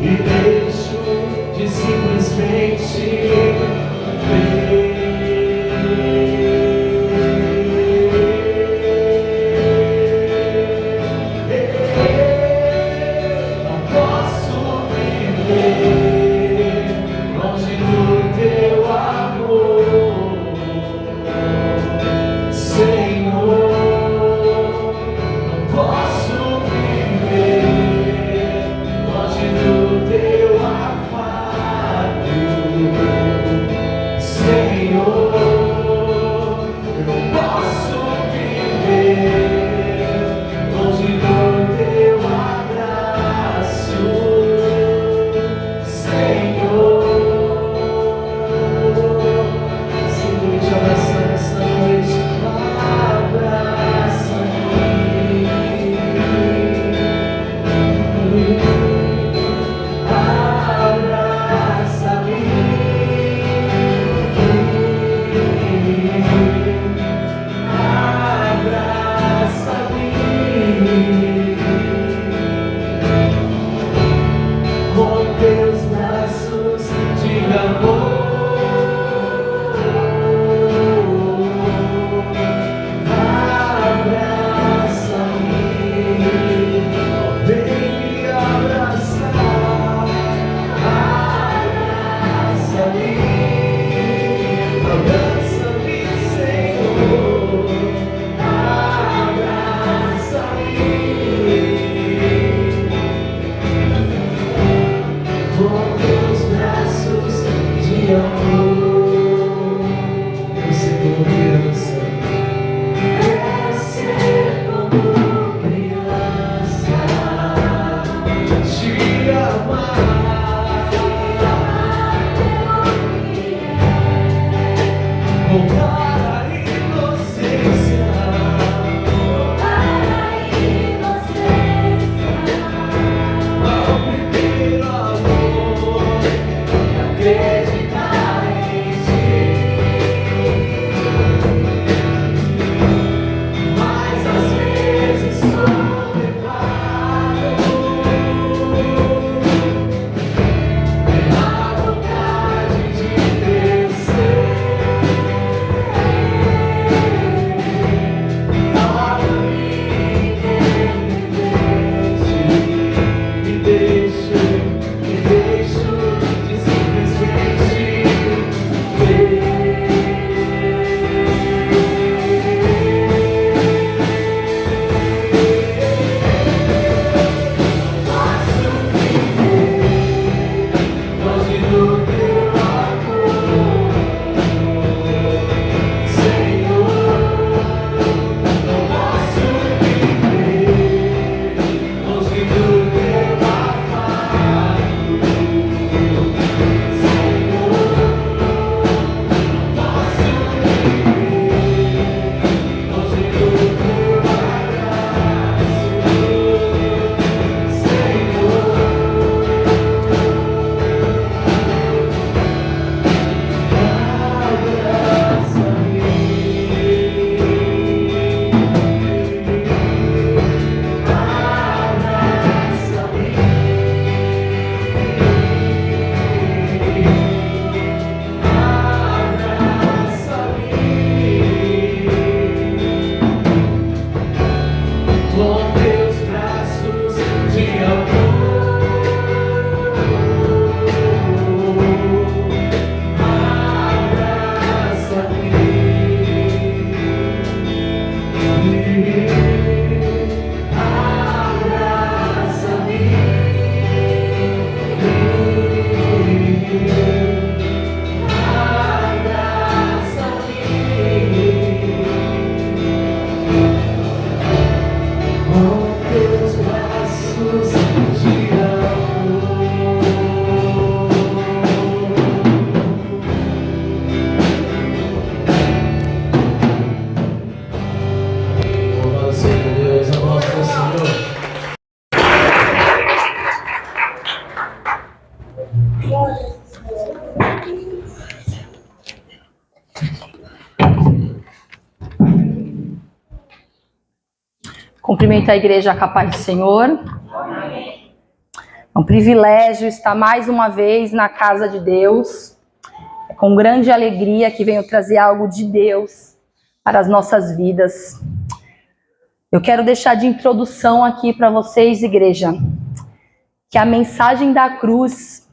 E deixo de simplesmente ver. Não posso viver longe do teu amor, Senhor. Cumprimento a igreja com a paz do Senhor. É um privilégio estar mais uma vez na casa de Deus. É com grande alegria que venho trazer algo de Deus para as nossas vidas. Eu quero deixar de introdução aqui para vocês, igreja, que a mensagem da cruz,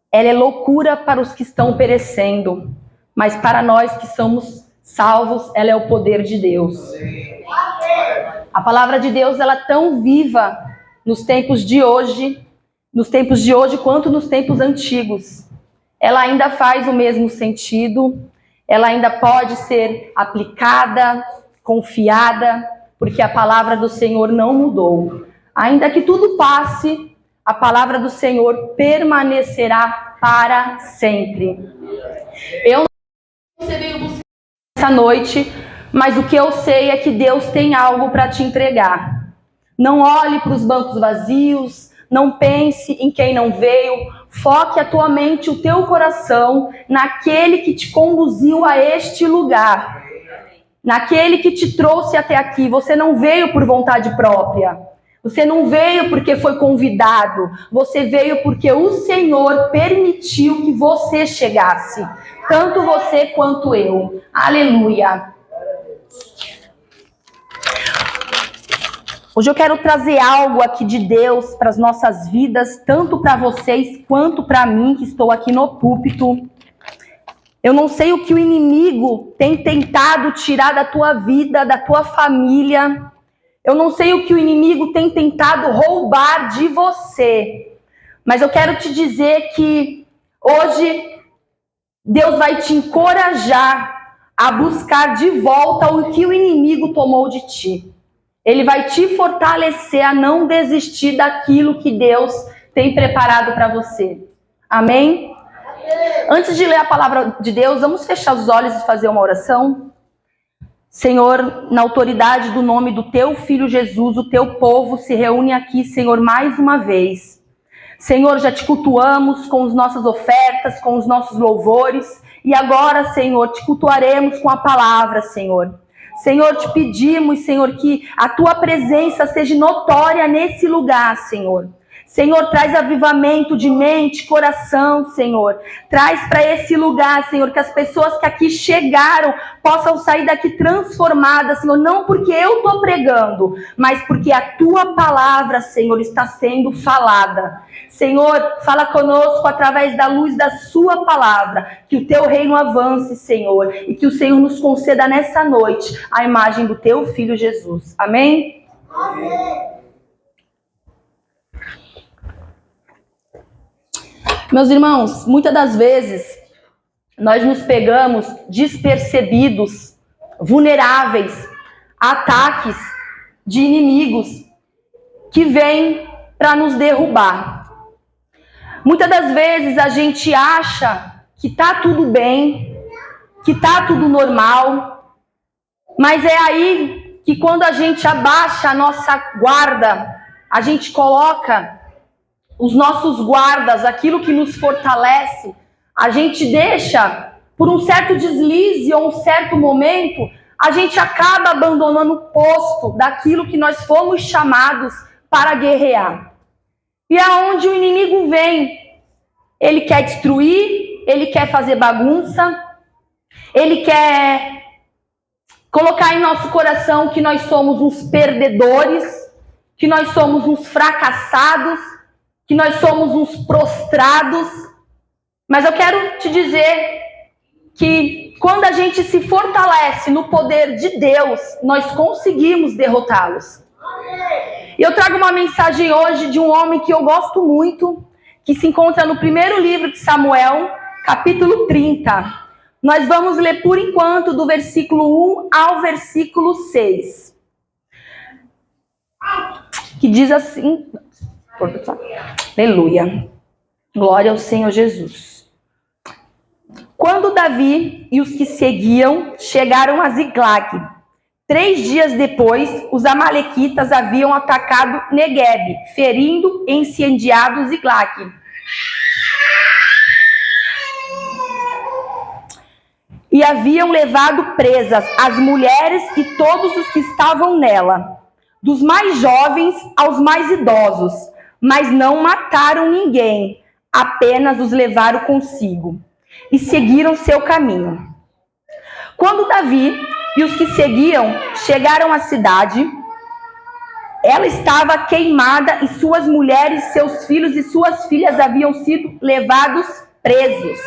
ela é loucura para os que estão perecendo, mas para nós que somos salvos, ela é o poder de Deus. A palavra de Deus, ela é tão viva nos tempos de hoje quanto nos tempos antigos. Ela ainda faz o mesmo sentido, ela ainda pode ser aplicada, confiada, porque a palavra do Senhor não mudou. Ainda que tudo passe, a palavra do Senhor permanecerá para sempre. Eu não sei se você veio buscar essa noite, mas o que eu sei é que Deus tem algo para te entregar. Não olhe para os bancos vazios, não pense em quem não veio, foque a tua mente, o teu coração naquele que te conduziu a este lugar, naquele que te trouxe até aqui. Você não veio por vontade própria, você não veio porque foi convidado, você veio porque o Senhor permitiu que você chegasse, tanto você quanto eu. Aleluia! Hoje eu quero trazer algo aqui de Deus para as nossas vidas, tanto para vocês quanto para mim, que estou aqui no púlpito. Eu não sei o que o inimigo tem tentado tirar da tua vida, da tua família. Eu não sei o que o inimigo tem tentado roubar de você. Mas eu quero te dizer que hoje Deus vai te encorajar a buscar de volta o que o inimigo tomou de ti. Ele vai te fortalecer a não desistir daquilo que Deus tem preparado para você. Amém? Antes de ler a palavra de Deus, vamos fechar os olhos e fazer uma oração? Senhor, na autoridade do nome do teu Filho Jesus, o teu povo se reúne aqui, Senhor, mais uma vez. Senhor, já te cultuamos com as nossas ofertas, com os nossos louvores. E agora, Senhor, te cultuaremos com a palavra, Senhor. Senhor, te pedimos, Senhor, que a tua presença seja notória nesse lugar, Senhor. Senhor, traz avivamento de mente, coração, Senhor. Traz para esse lugar, Senhor, que as pessoas que aqui chegaram possam sair daqui transformadas, Senhor. Não porque eu estou pregando, mas porque a tua palavra, Senhor, está sendo falada. Senhor, fala conosco através da luz da sua palavra. Que o teu reino avance, Senhor. E que o Senhor nos conceda nessa noite a imagem do teu Filho Jesus. Amém? Amém. Meus irmãos, muitas das vezes nós nos pegamos despercebidos, vulneráveis a ataques de inimigos que vêm para nos derrubar. Muitas das vezes a gente acha que está tudo bem, que está tudo normal, mas é aí que quando a gente abaixa a nossa guarda, a gente coloca os nossos guardas, aquilo que nos fortalece, a gente deixa, por um certo deslize ou um certo momento, a gente acaba abandonando o posto daquilo que nós fomos chamados para guerrear. E aonde o inimigo vem, ele quer destruir, ele quer fazer bagunça, ele quer colocar em nosso coração que nós somos uns perdedores, que nós somos uns fracassados, que nós somos uns prostrados. Mas eu quero te dizer que quando a gente se fortalece no poder de Deus, nós conseguimos derrotá-los. E eu trago uma mensagem hoje de um homem que eu gosto muito, que se encontra no primeiro livro de Samuel, capítulo 30. Nós vamos ler por enquanto do versículo 1 ao versículo 6. Que diz assim... Aleluia. Glória ao Senhor Jesus. Quando Davi e os que seguiam chegaram a Ziclag, 3 dias depois, os amalequitas haviam atacado Neguebe, ferindo e incendiado Ziclag. E haviam levado presas as mulheres e todos os que estavam nela. dos mais jovens aos mais idosos, mas não mataram ninguém, apenas os levaram consigo e seguiram seu caminho. Quando Davi e os que seguiam chegaram à cidade, ela estava queimada e suas mulheres, seus filhos e suas filhas haviam sido levados presos.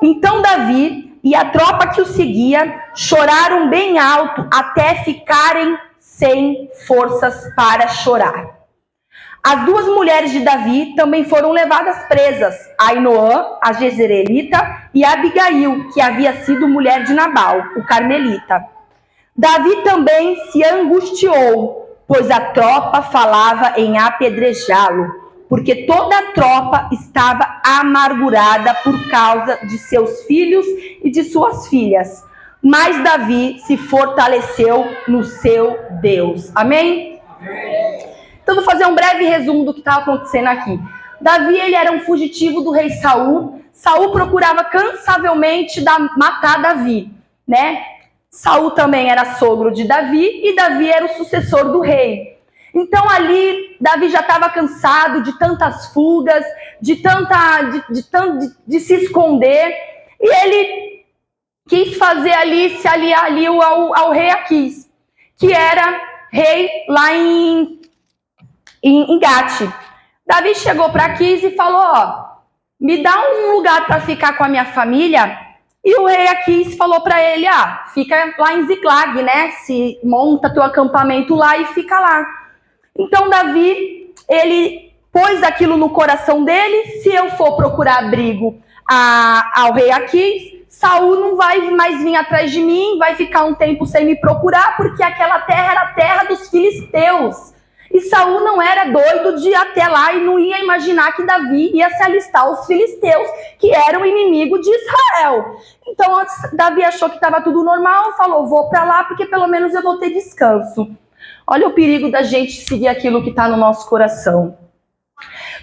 Então Davi e a tropa que o seguia choraram bem alto até ficarem sem forças para chorar. As duas mulheres de Davi também foram levadas presas, Ainoã, a jezreelita, e Abigail, que havia sido mulher de Nabal, o carmelita. Davi também se angustiou, pois a tropa falava em apedrejá-lo, porque toda a tropa estava amargurada por causa de seus filhos e de suas filhas. Mas Davi se fortaleceu no seu Deus. Amém? Amém. Então, vou fazer um breve resumo do que estava acontecendo aqui. Davi, ele era um fugitivo do rei Saul. Saul procurava cansavelmente matar Davi, né? Saul também era sogro de Davi e Davi era o sucessor do rei. Então ali, Davi já estava cansado de tantas fugas, de se esconder. E ele quis fazer ali, se aliar ali ao rei Aquis, que era rei lá em Gate. Davi chegou para Aquis e falou, ó, me dá um lugar para ficar com a minha família. E o rei Aquis falou para ele, fica lá em Ziclag, né? Se monta teu acampamento lá e fica lá. Então Davi, ele pôs aquilo no coração dele, se eu for procurar abrigo ao rei Aquis, Saul não vai mais vir atrás de mim, vai ficar um tempo sem me procurar, porque aquela terra era a terra dos filisteus. E Saul não era doido de ir até lá e não ia imaginar que Davi ia se alistar aos filisteus, que eram inimigo de Israel. Então Davi achou que estava tudo normal, falou, vou para lá porque pelo menos eu vou ter descanso. Olha o perigo da gente seguir aquilo que está no nosso coração.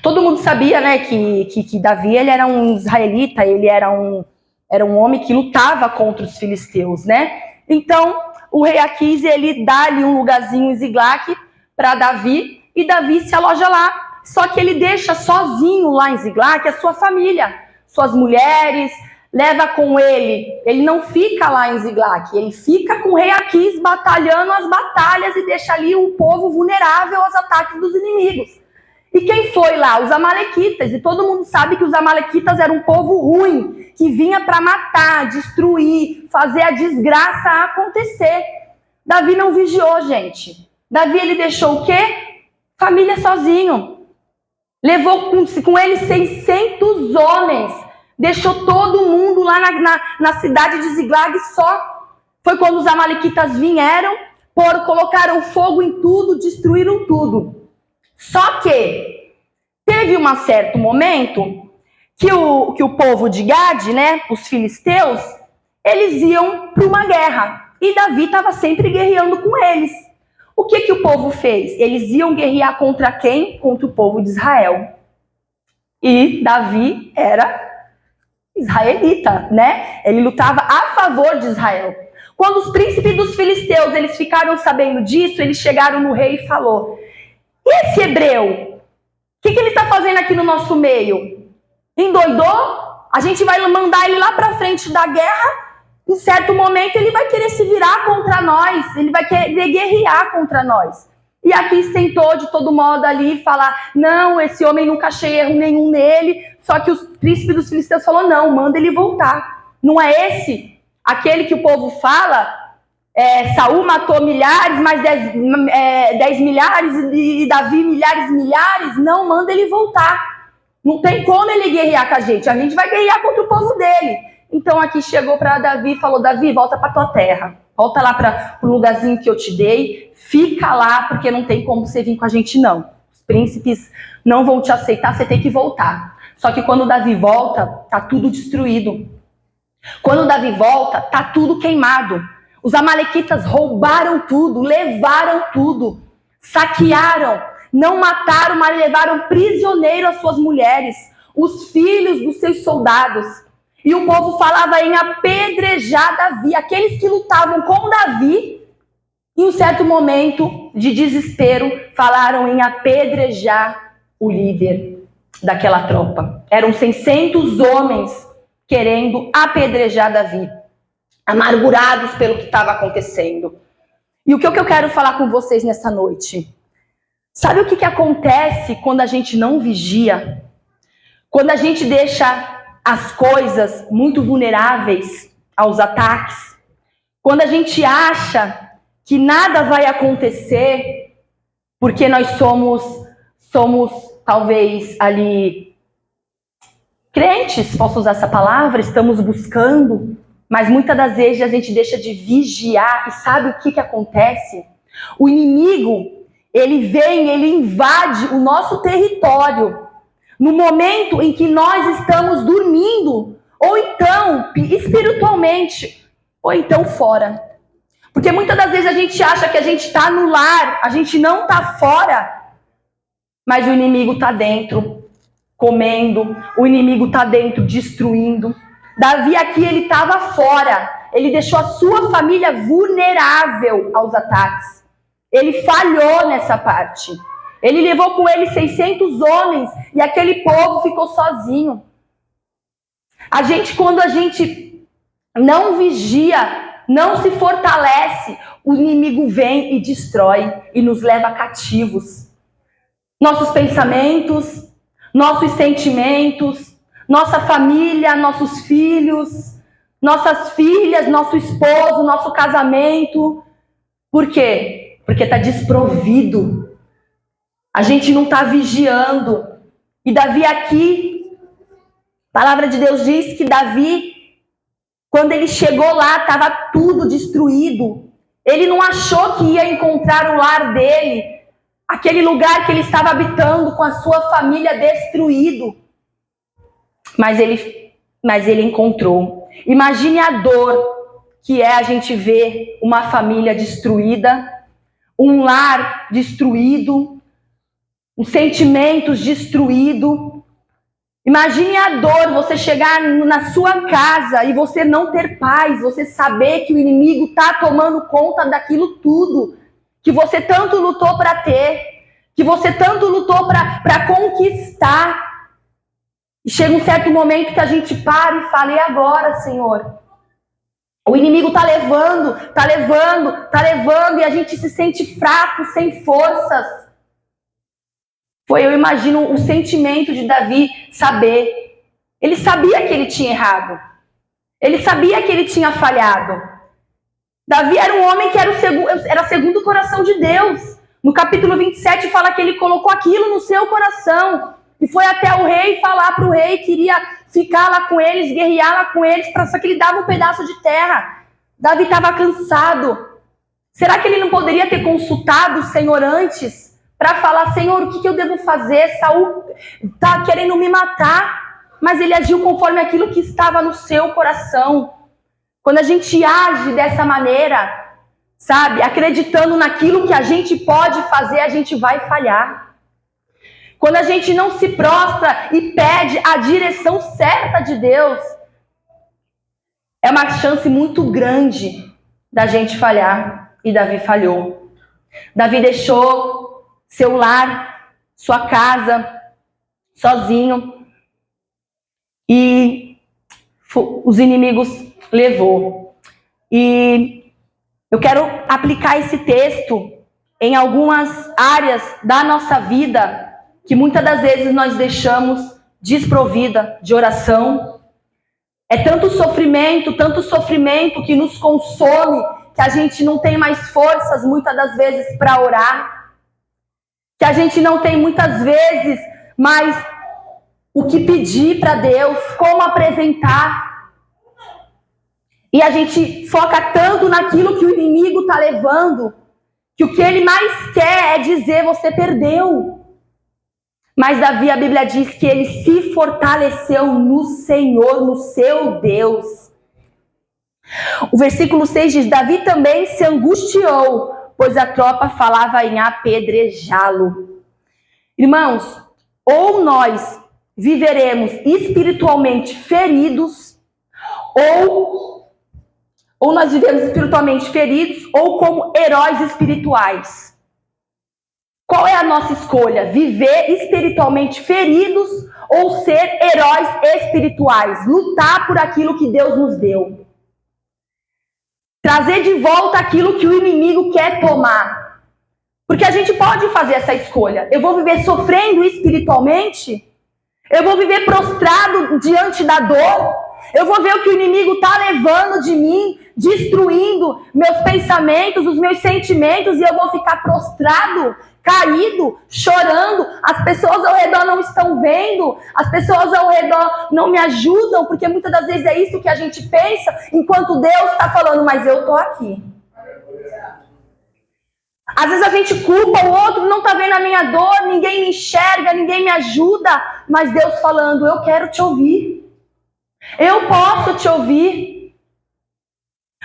Todo mundo sabia, né, que Davi, ele era um israelita, ele era um homem que lutava contra os filisteus, né? Então o rei Aquis, ele dá ali um lugarzinho em Ziclag para Davi, e Davi se aloja lá. Só que ele deixa sozinho lá em Ziclag a sua família, suas mulheres, leva com ele não fica lá em Ziclag, ele fica com o rei Aquis batalhando as batalhas e deixa ali o povo vulnerável aos ataques dos inimigos. E quem foi lá? Os amalequitas, e todo mundo sabe que os amalequitas eram um povo ruim, que vinha para matar, destruir, fazer a desgraça acontecer. Davi não vigiou, gente. Davi, ele deixou o quê? Família sozinho. Levou com ele 600 homens. Deixou todo mundo lá na cidade de Ziclag só. Foi quando os amalequitas vieram, colocaram fogo em tudo, destruíram tudo. Só que teve um certo momento que o povo de Gade, né, os filisteus, eles iam para uma guerra. E Davi estava sempre guerreando com eles. O que o povo fez? Eles iam guerrear contra quem? Contra o povo de Israel. E Davi era israelita, né? Ele lutava a favor de Israel. Quando os príncipes dos filisteus, eles ficaram sabendo disso, eles chegaram no rei e falou, e esse hebreu? O que ele está fazendo aqui no nosso meio? Endoidou? A gente vai mandar ele lá para frente da guerra. Em certo momento ele vai querer se virar contra nós, ele vai querer guerrear contra nós. E Aquis tentou de todo modo ali falar, não, esse homem nunca achei erro nenhum nele, só que os príncipes dos filisteus falou, não, manda ele voltar. Não é esse? Aquele que o povo fala, Saul matou milhares, mais 10 milhares, e Davi milhares, não, manda ele voltar. Não tem como ele guerrear com a gente vai guerrear contra o povo dele. Então aqui chegou para Davi e falou, Davi, volta para tua terra, volta lá para o lugarzinho que eu te dei, fica lá, porque não tem como você vir com a gente não. Os príncipes não vão te aceitar, você tem que voltar. Só que quando Davi volta, tá tudo destruído. Quando Davi volta, tá tudo queimado. Os amalequitas roubaram tudo, levaram tudo, saquearam, não mataram, mas levaram prisioneiro as suas mulheres, os filhos dos seus soldados. E o povo falava em apedrejar Davi. Aqueles que lutavam com Davi e os certo momento de desespero, falaram em apedrejar o líder daquela tropa. Eram 600 homens querendo apedrejar Davi, amargurados pelo que estava acontecendo. E o que eu quero falar com vocês nessa noite? Sabe o que acontece quando a gente não vigia? Quando a gente deixa as coisas muito vulneráveis aos ataques? Quando a gente acha que nada vai acontecer porque nós somos talvez ali crentes, posso usar essa palavra, estamos buscando, mas muitas das vezes a gente deixa de vigiar. E sabe o que acontece? O inimigo, ele vem, ele invade o nosso território no momento em que nós estamos dormindo, ou então espiritualmente, ou então fora. Porque muitas das vezes a gente acha que a gente está no lar, a gente não está fora, mas o inimigo está dentro, comendo, o inimigo está dentro, destruindo. Davi aqui, ele estava fora, ele deixou a sua família vulnerável aos ataques. Ele falhou nessa parte. Ele levou com ele 600 homens e aquele povo ficou sozinho. Quando a gente não vigia, não se fortalece, o inimigo vem e destrói e nos leva cativos. Nossos pensamentos, nossos sentimentos, nossa família, nossos filhos, nossas filhas, nosso esposo, nosso casamento. Por quê? Porque está desprovido. A gente não está vigiando. E Davi aqui, a palavra de Deus diz que Davi, quando ele chegou lá, estava tudo destruído. Ele não achou que ia encontrar o lar dele, aquele lugar que ele estava habitando com a sua família destruído. Mas ele encontrou. Imagine a dor que é a gente ver uma família destruída, um lar destruído, os sentimentos destruídos. Imagine a dor, você chegar na sua casa e você não ter paz, você saber que o inimigo está tomando conta daquilo tudo, que você tanto lutou para ter, que você tanto lutou para conquistar. E chega um certo momento que a gente para e fala: e agora, Senhor? O inimigo está levando, e a gente se sente fraco, sem forças. Eu imagino o sentimento de Davi saber. Ele sabia que ele tinha errado. Ele sabia que ele tinha falhado. Davi era um homem que era segundo o coração de Deus. No capítulo 27 fala que ele colocou aquilo no seu coração. E foi até o rei falar para o rei, queria ficar lá com eles, guerrear lá com eles, só que ele dava um pedaço de terra. Davi estava cansado. Será que ele não poderia ter consultado o Senhor antes? Para falar: Senhor, o que eu devo fazer? Saul está querendo me matar. Mas ele agiu conforme aquilo que estava no seu coração. Quando a gente age dessa maneira, sabe, acreditando naquilo que a gente pode fazer, a gente vai falhar. Quando a gente não se prostra e pede a direção certa de Deus, é uma chance muito grande da gente falhar. E Davi falhou. Davi deixou seu lar, sua casa, sozinho, e os inimigos levou. E eu quero aplicar esse texto em algumas áreas da nossa vida que muitas das vezes nós deixamos desprovida de oração. É tanto sofrimento que nos consome, que a gente não tem mais forças muitas das vezes para orar. Que a gente não tem muitas vezes mais o que pedir para Deus, como apresentar. E a gente foca tanto naquilo que o inimigo está levando, que o que ele mais quer é dizer: você perdeu. Mas Davi, a Bíblia diz que ele se fortaleceu no Senhor, no seu Deus. O versículo 6 diz: Davi também se angustiou, pois a tropa falava em apedrejá-lo. Irmãos, ou nós viveremos espiritualmente feridos, ou Ou nós vivemos espiritualmente feridos ou como heróis espirituais? Qual é a nossa escolha? Viver espiritualmente feridos ou ser heróis espirituais? Lutar por aquilo que Deus nos deu. Trazer de volta aquilo que o inimigo quer tomar. Porque a gente pode fazer essa escolha. Eu vou viver sofrendo espiritualmente? Eu vou viver prostrado diante da dor? Eu vou ver o que o inimigo está levando de mim, destruindo meus pensamentos, os meus sentimentos, e eu vou ficar prostrado, caído, chorando. As pessoas ao redor não estão vendo, as pessoas ao redor não me ajudam, porque muitas das vezes é isso que a gente pensa, enquanto Deus está falando, mas eu estou aqui. Às vezes a gente culpa o outro, não está vendo a minha dor, ninguém me enxerga, ninguém me ajuda, mas Deus falando, eu quero te ouvir. Eu posso te ouvir.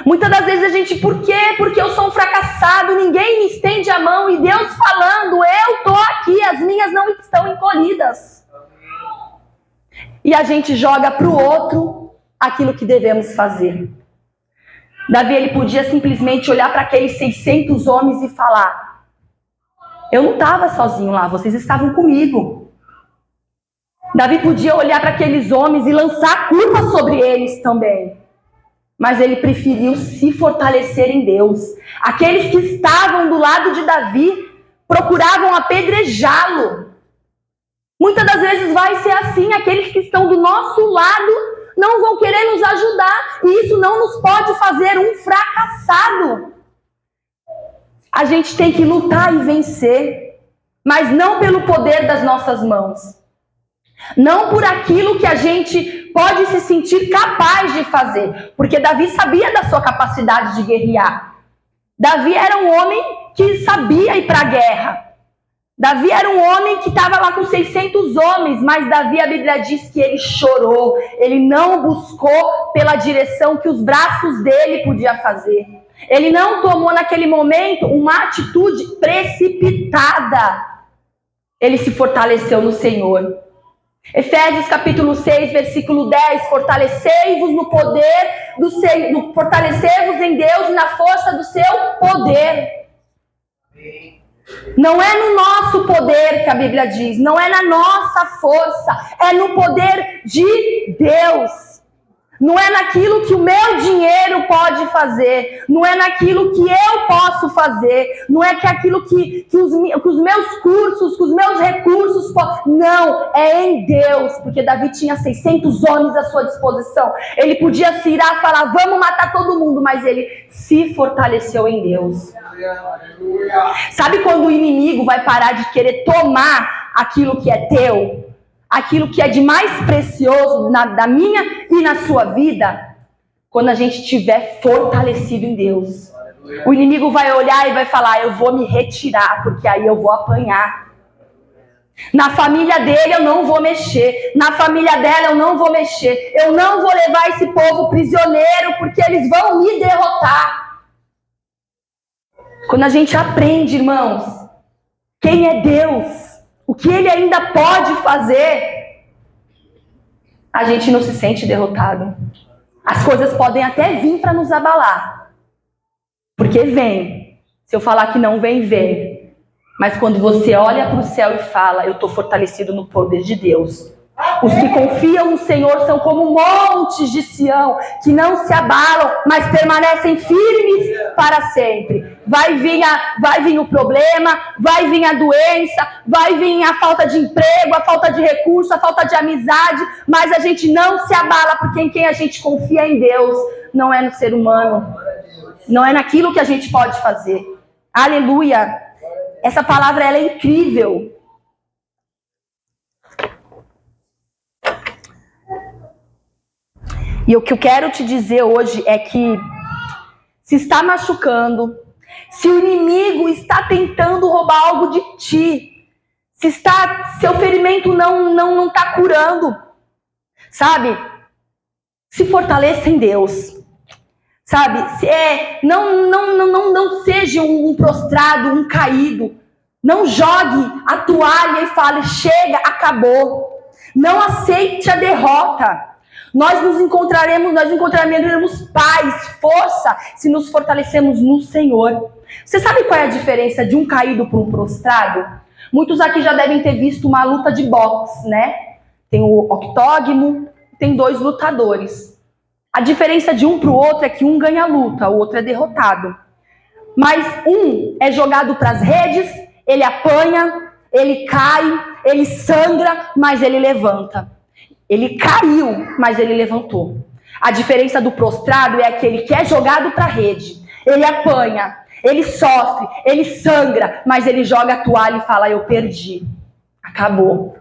Muitas das vezes a gente, por quê? Porque eu sou um fracassado, ninguém me estende a mão, e Deus falando, eu estou aqui, as minhas não estão encolhidas. E a gente joga para o outro aquilo que devemos fazer. Davi, ele podia simplesmente olhar para aqueles 600 homens e falar, eu não estava sozinho lá, vocês estavam comigo. Davi podia olhar para aqueles homens e lançar a culpa sobre eles também. Mas ele preferiu se fortalecer em Deus. Aqueles que estavam do lado de Davi procuravam apedrejá-lo. Muitas das vezes vai ser assim, aqueles que estão do nosso lado não vão querer nos ajudar. E isso não nos pode fazer um fracassado. A gente tem que lutar e vencer, mas não pelo poder das nossas mãos. Não por aquilo que a gente pode se sentir capaz de fazer. Porque Davi sabia da sua capacidade de guerrear. Davi era um homem que sabia ir para a guerra. Davi era um homem que estava lá com 600 homens. Mas Davi, a Bíblia diz que ele chorou. Ele não buscou pela direção que os braços dele podiam fazer. Ele não tomou naquele momento uma atitude precipitada. Ele se fortaleceu no Senhor. Efésios capítulo 6, versículo 10, fortalecei-vos no poder do Senhor, fortalecei-vos em Deus e na força do seu poder. Não é no nosso poder que a Bíblia diz, não é na nossa força, é no poder de Deus. Não é naquilo que o meu dinheiro pode fazer, não é naquilo que eu posso fazer, não é que aquilo que os meus cursos, que os meus recursos, não, é em Deus, porque Davi tinha 600 homens à sua disposição, ele podia se irar e falar, vamos matar todo mundo, mas ele se fortaleceu em Deus. Sabe quando o inimigo vai parar de querer tomar aquilo que é teu? Aquilo que é de mais precioso da minha e na sua vida, quando a gente estiver fortalecido em Deus. O inimigo vai olhar e vai falar, eu vou me retirar, porque aí eu vou apanhar. Na família dele eu não vou mexer, na família dela eu não vou mexer, eu não vou levar esse povo prisioneiro, porque eles vão me derrotar. Quando a gente aprende, irmãos, quem é Deus, o que ele ainda pode fazer, a gente não se sente derrotado. As coisas podem até vir para nos abalar. Porque vem. Se eu falar que não vem, vem. Mas quando você olha para o céu e fala, eu estou fortalecido no poder de Deus. Os que confiam no Senhor são como montes de Sião, que não se abalam, mas permanecem firmes para sempre. Vai vir o problema, vai vir a doença, vai vir a falta de emprego, a falta de recurso, a falta de amizade, mas a gente não se abala, porque em quem a gente confia é em Deus, não é no ser humano, não é naquilo que a gente pode fazer. Aleluia! Essa palavra ela é incrível. E o que eu quero te dizer hoje é que se está machucando, se o inimigo está tentando roubar algo de ti, se seu ferimento não está curando, sabe? Se fortaleça em Deus, sabe? Não seja um prostrado, um caído. Não jogue a toalha e fale, chega, acabou. Não aceite a derrota. Nós encontraremos paz, força, se nos fortalecemos no Senhor. Você sabe qual é a diferença de um caído para um prostrado? Muitos aqui já devem ter visto uma luta de boxe, né? Tem o octógono, tem 2 lutadores. A diferença de um para o outro é que um ganha a luta, o outro é derrotado. Mas um é jogado para as redes, ele apanha, ele cai, ele sangra, mas ele levanta. Ele caiu, mas ele levantou. A diferença do prostrado é aquele que é jogado para a rede. Ele apanha, ele sofre, ele sangra, mas ele joga a toalha e fala, eu perdi. Acabou.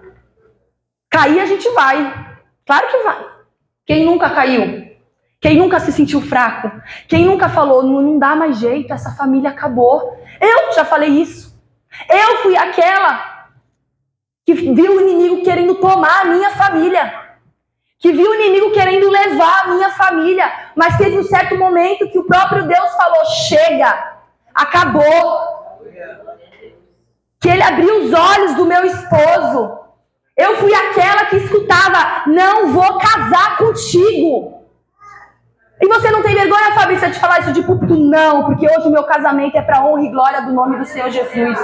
Cair a gente vai. Claro que vai. Quem nunca caiu? Quem nunca se sentiu fraco? Quem nunca falou, não dá mais jeito, essa família acabou? Eu já falei isso. Eu fui aquela que viu o inimigo querendo tomar a minha família. Que viu o inimigo querendo levar a minha família. Mas teve um certo momento que o próprio Deus falou, chega, acabou. Que ele abriu os olhos do meu esposo. Eu fui aquela que escutava, não vou casar contigo. E você não tem vergonha, Fabrícia, de falar isso de púlpito? Não, porque hoje o meu casamento é para honra e glória do nome do Senhor Jesus.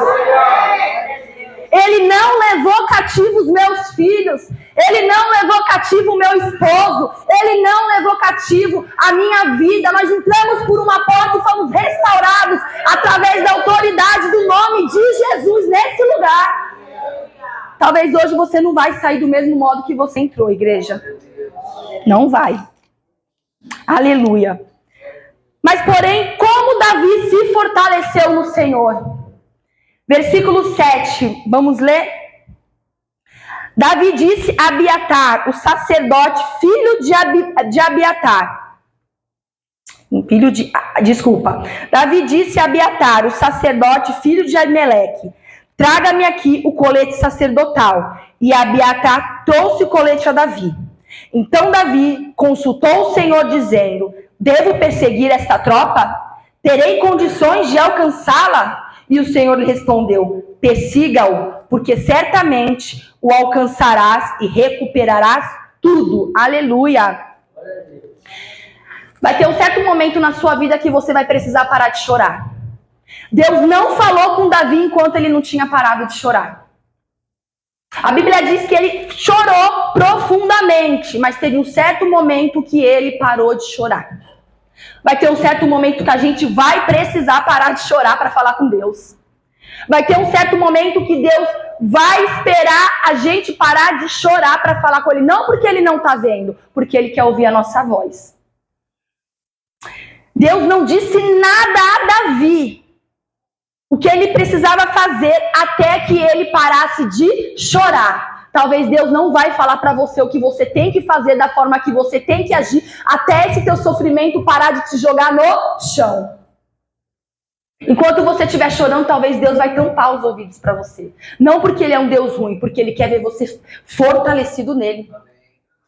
Ele não levou cativo os meus filhos. Ele não levou cativo o meu esposo. Ele não levou cativo a minha vida. Nós entramos por uma porta e fomos restaurados através da autoridade do nome de Jesus nesse lugar. Talvez hoje você não vai sair do mesmo modo que você entrou, igreja. Não vai. Aleluia. Mas, porém, como Davi se fortaleceu no Senhor? Versículo 7, vamos ler? Davi disse a Abiatar, o sacerdote, filho de Abiatar. Davi disse a Abiatar, o sacerdote, filho de Ameleque, traga-me aqui o colete sacerdotal. E Abiatar trouxe o colete a Davi. Então Davi consultou o Senhor, dizendo, devo perseguir esta tropa? Terei condições de alcançá-la? E o Senhor lhe respondeu, persiga-o, porque certamente o alcançarás e recuperarás tudo. Aleluia. Vai ter um certo momento na sua vida que você vai precisar parar de chorar. Deus não falou com Davi enquanto ele não tinha parado de chorar. A Bíblia diz que ele chorou profundamente, mas teve um certo momento que ele parou de chorar. Vai ter um certo momento que a gente vai precisar parar de chorar para falar com Deus. Vai ter um certo momento que Deus vai esperar a gente parar de chorar para falar com Ele. Não porque Ele não está vendo, porque Ele quer ouvir a nossa voz. Deus não disse nada a Davi o que ele precisava fazer até que ele parasse de chorar. Talvez Deus não vai falar para você o que você tem que fazer, da forma que você tem que agir, até esse teu sofrimento parar de te jogar no chão. Enquanto você estiver chorando, talvez Deus vai tampar os ouvidos para você. Não porque Ele é um Deus ruim, porque Ele quer ver você fortalecido nele.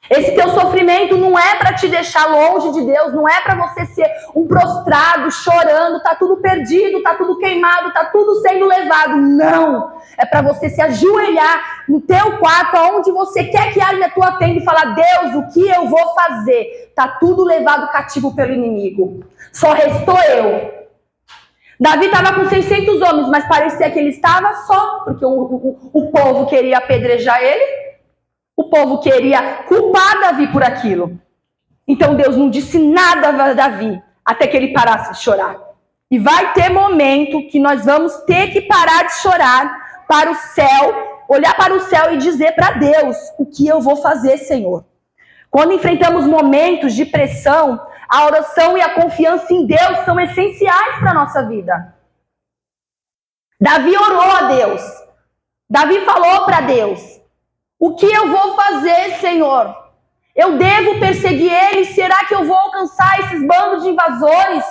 Esse teu sofrimento não é para te deixar longe de Deus, não é para você ser um prostrado, chorando, tá tudo perdido, tá tudo queimado, tá tudo sendo levado. Não! É para você se ajoelhar no teu quarto, aonde você quer que arme a tua tenda e falar, Deus, o que eu vou fazer? Tá tudo levado cativo pelo inimigo. Só restou eu. Davi estava com 600 homens, mas parecia que ele estava só, porque o povo queria apedrejar ele. O povo queria culpar Davi por aquilo. Então Deus não disse nada a Davi, até que ele parasse de chorar. E vai ter momento que nós vamos ter que parar de chorar para o céu, olhar para o céu e dizer para Deus, o que eu vou fazer, Senhor? Quando enfrentamos momentos de pressão, a oração e a confiança em Deus são essenciais para a nossa vida. Davi orou a Deus. Davi falou para Deus, o que eu vou fazer, Senhor? Eu devo perseguir eles? Será que eu vou alcançar esses bandos de invasores?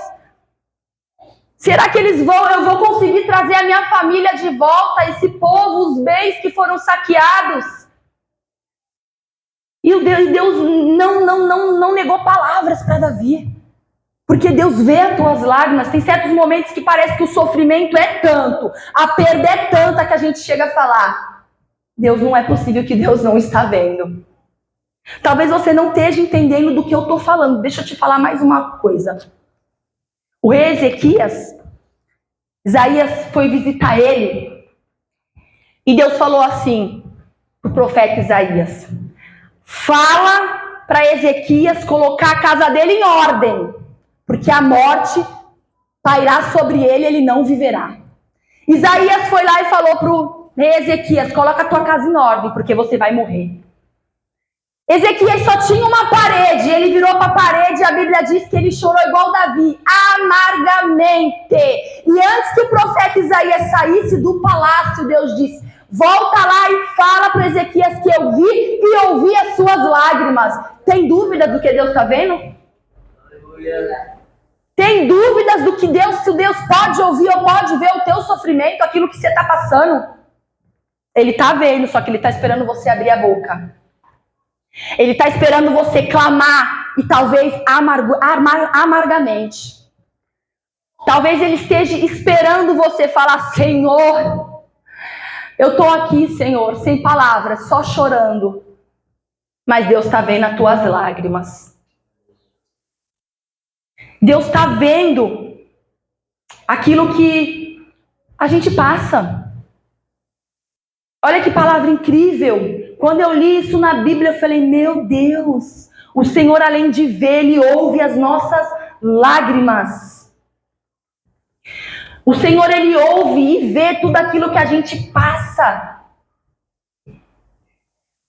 Será que eu vou conseguir trazer a minha família de volta, esse povo, os bens que foram saqueados? E Deus não negou palavras para Davi. Porque Deus vê as tuas lágrimas. Tem certos momentos que parece que o sofrimento é tanto, a perda é tanta que a gente chega a falar, Deus, não é possível que Deus não está vendo. Talvez você não esteja entendendo do que eu estou falando. Deixa eu te falar mais uma coisa. O rei Ezequias, Isaías foi visitar ele e Deus falou assim para o profeta Isaías: fala para Ezequias colocar a casa dele em ordem, porque a morte pairá sobre ele, ele não viverá. Isaías foi lá e falou para o rei Ezequias: coloca a tua casa em ordem, porque você vai morrer. Ezequias só tinha uma parede, ele virou para a parede e a Bíblia diz que ele chorou igual Davi, amargamente. E antes que o profeta Isaías saísse do palácio, Deus disse: volta lá e fala para Ezequias que eu vi e ouvi as suas lágrimas. Tem dúvida do que Deus está vendo? Tem dúvidas do que Deus, se Deus pode ouvir ou pode ver o teu sofrimento, aquilo que você está passando? Ele está vendo, só que ele está esperando você abrir a boca. Ele está esperando você clamar e talvez amargamente. Talvez ele esteja esperando você falar: Senhor, eu estou aqui, Senhor, sem palavras, só chorando. Mas Deus está vendo as tuas lágrimas. Deus está vendo aquilo que a gente passa. Olha que palavra incrível. Quando eu li isso na Bíblia, eu falei: meu Deus, o Senhor, além de ver, Ele ouve as nossas lágrimas. O Senhor, Ele ouve e vê tudo aquilo que a gente passa.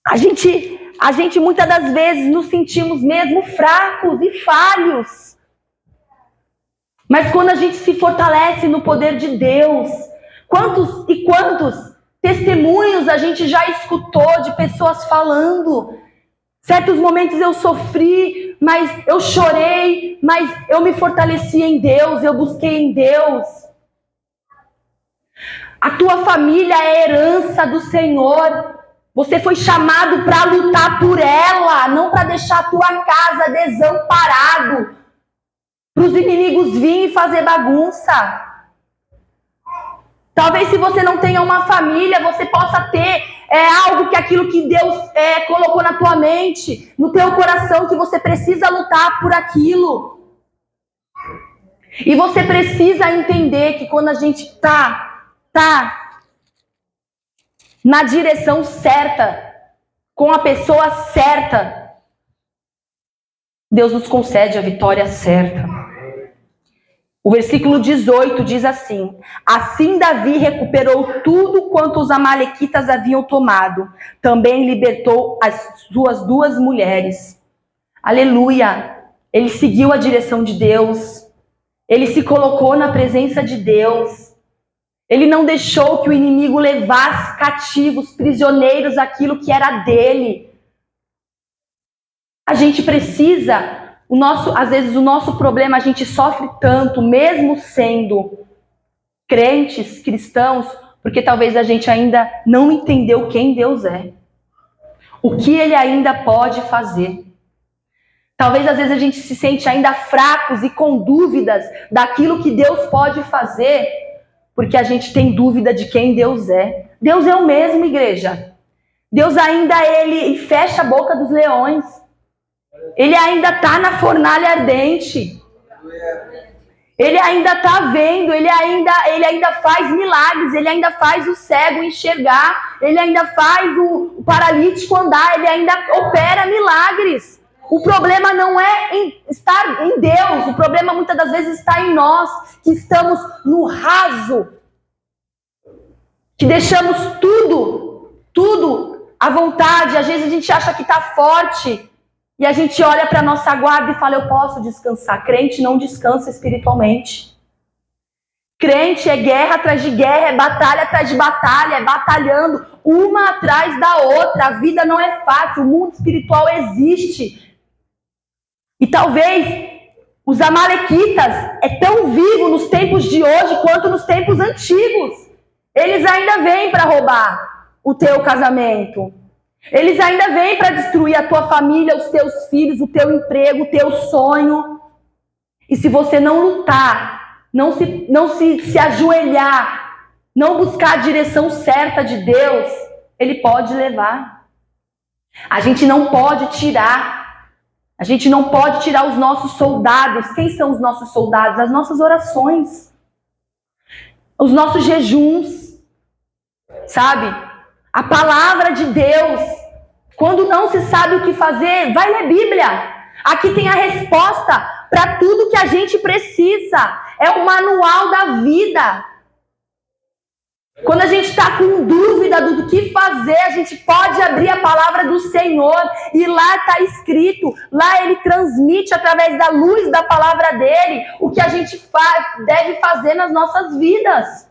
A gente muitas das vezes nos sentimos mesmo fracos e falhos. Mas quando a gente se fortalece no poder de Deus, quantos testemunhos a gente já escutou de pessoas falando: certos momentos eu sofri, mas eu chorei, mas eu me fortaleci em Deus, eu busquei em Deus. A tua família é herança do Senhor. Você foi chamado para lutar por ela, não para deixar a tua casa desamparado, para os inimigos virem e fazer bagunça. Talvez se você não tenha uma família, você possa ter algo que aquilo que Deus colocou na tua mente, no teu coração, que você precisa lutar por aquilo. E você precisa entender que quando a gente tá na direção certa, com a pessoa certa, Deus nos concede a vitória certa. O versículo 18 diz assim: assim Davi recuperou tudo quanto os amalequitas haviam tomado. Também libertou as suas 2 mulheres. Aleluia! Ele seguiu a direção de Deus. Ele se colocou na presença de Deus. Ele não deixou que o inimigo levasse cativos, prisioneiros, aquilo que era dele. A gente precisa... às vezes o nosso problema, a gente sofre tanto, mesmo sendo crentes, cristãos, porque talvez a gente ainda não entendeu quem Deus é. O que Ele ainda pode fazer. Talvez às vezes a gente se sente ainda fracos e com dúvidas daquilo que Deus pode fazer, porque a gente tem dúvida de quem Deus é. Deus é o mesmo, igreja. Deus ainda, Ele fecha a boca dos leões. Ele ainda está na fornalha ardente. Ele ainda está vendo, ele ainda faz milagres, ele ainda faz o cego enxergar, ele ainda faz o paralítico andar, ele ainda opera milagres. O problema não é estar em Deus, o problema muitas das vezes está em nós, que estamos no raso, que deixamos tudo à vontade. Às vezes a gente acha que está forte, e a gente olha para a nossa guarda e fala: eu posso descansar. Crente não descansa espiritualmente. Crente é guerra atrás de guerra, é batalha atrás de batalha, é batalhando uma atrás da outra. A vida não é fácil, o mundo espiritual existe. E talvez os amalequitas é tão vivo nos tempos de hoje quanto nos tempos antigos. Eles ainda vêm para roubar o teu casamento. Eles ainda vêm para destruir a tua família, os teus filhos, o teu emprego, o teu sonho. E se você não lutar, não se ajoelhar, não buscar a direção certa de Deus, Ele pode levar. A gente não pode tirar. A gente não pode tirar os nossos soldados. Quem são os nossos soldados? As nossas orações. Os nossos jejuns. Sabe? A palavra de Deus. Quando não se sabe o que fazer, vai ler Bíblia. Aqui tem a resposta para tudo que a gente precisa. É o manual da vida. Quando a gente está com dúvida do que fazer, a gente pode abrir a palavra do Senhor e lá está escrito, lá Ele transmite através da luz da palavra dEle o que a gente deve fazer nas nossas vidas.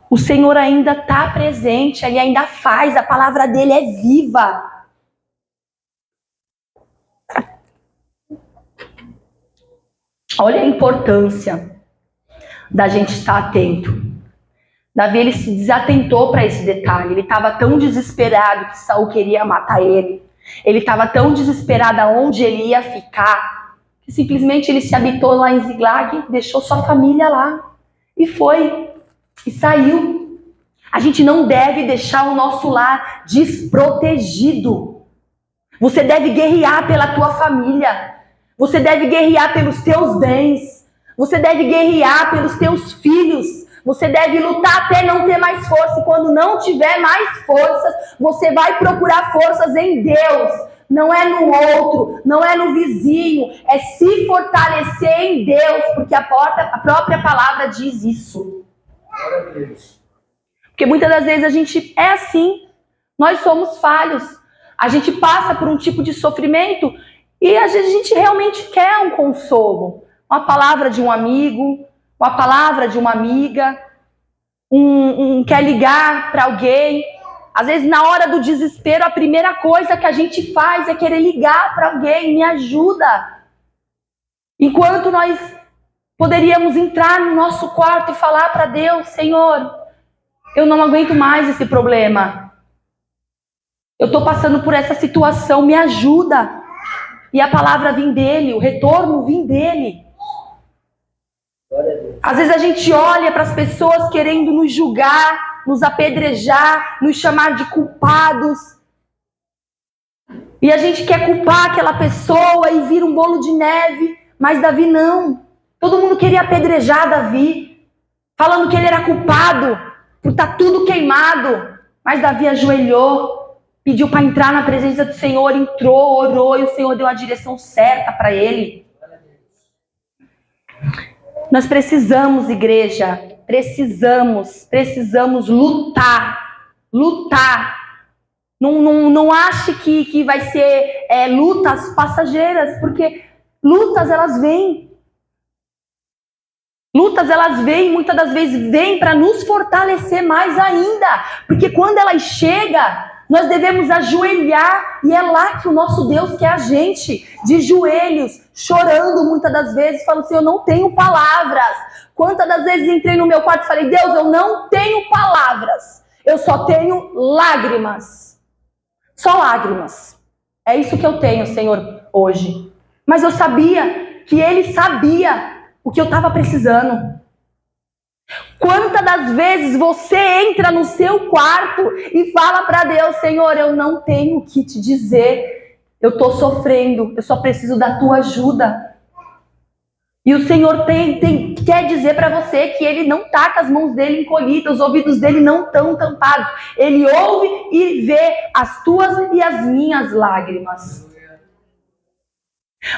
O Senhor ainda está presente, Ele ainda faz, a palavra dEle é viva. Olha a importância da gente estar atento. Davi, ele se desatentou para esse detalhe. Ele estava tão desesperado que Saul queria matar ele. Ele estava tão desesperado aonde ele ia ficar, que simplesmente ele se habitou lá em Ziklag, deixou sua família lá. E foi. E saiu. A gente não deve deixar o nosso lar desprotegido. Você deve guerrear pela tua família. Você deve guerrear pelos teus bens. Você deve guerrear pelos teus filhos. Você deve lutar até não ter mais força. E quando não tiver mais forças, você vai procurar forças em Deus. Não é no outro, não é no vizinho. É se fortalecer em Deus, porque a própria palavra diz isso. Porque muitas das vezes a gente é assim. Nós somos falhos. A gente passa por um tipo de sofrimento e às vezes a gente realmente quer um consolo. Uma palavra de um amigo, uma palavra de uma amiga, quer ligar para alguém. Às vezes, na hora do desespero, a primeira coisa que a gente faz é querer ligar para alguém, me ajuda. Enquanto nós poderíamos entrar no nosso quarto e falar para Deus, Senhor, eu não aguento mais esse problema. Eu estou passando por essa situação, me ajuda. E a palavra vem dele, o retorno vem dele. Às vezes a gente olha para as pessoas querendo nos julgar, nos apedrejar, nos chamar de culpados. E a gente quer culpar aquela pessoa e vira um bolo de neve. Mas Davi não. Todo mundo queria apedrejar Davi, falando que ele era culpado por estar tudo queimado. Mas Davi ajoelhou, pediu para entrar na presença do Senhor, entrou, orou e o Senhor deu a direção certa para ele. Nós precisamos, igreja, precisamos lutar. Não ache que vai ser lutas passageiras, porque lutas elas vêm. Muitas das vezes vêm para nos fortalecer mais ainda, porque quando elas chegam, nós devemos ajoelhar, e é lá que o nosso Deus quer a gente, de joelhos, chorando muitas das vezes, falando assim, eu não tenho palavras. Quantas das vezes entrei no meu quarto e falei, Deus, eu não tenho palavras, eu só tenho lágrimas. Só lágrimas. É isso que eu tenho, Senhor, hoje. Mas eu sabia que Ele sabia o que eu estava precisando. Quantas das vezes você entra no seu quarto e fala para Deus, Senhor, eu não tenho o que te dizer, eu estou sofrendo, eu só preciso da tua ajuda. E o Senhor quer dizer para você que Ele não está com as mãos dele encolhidas, os ouvidos dele não estão tampados. Ele ouve e vê as tuas e as minhas lágrimas.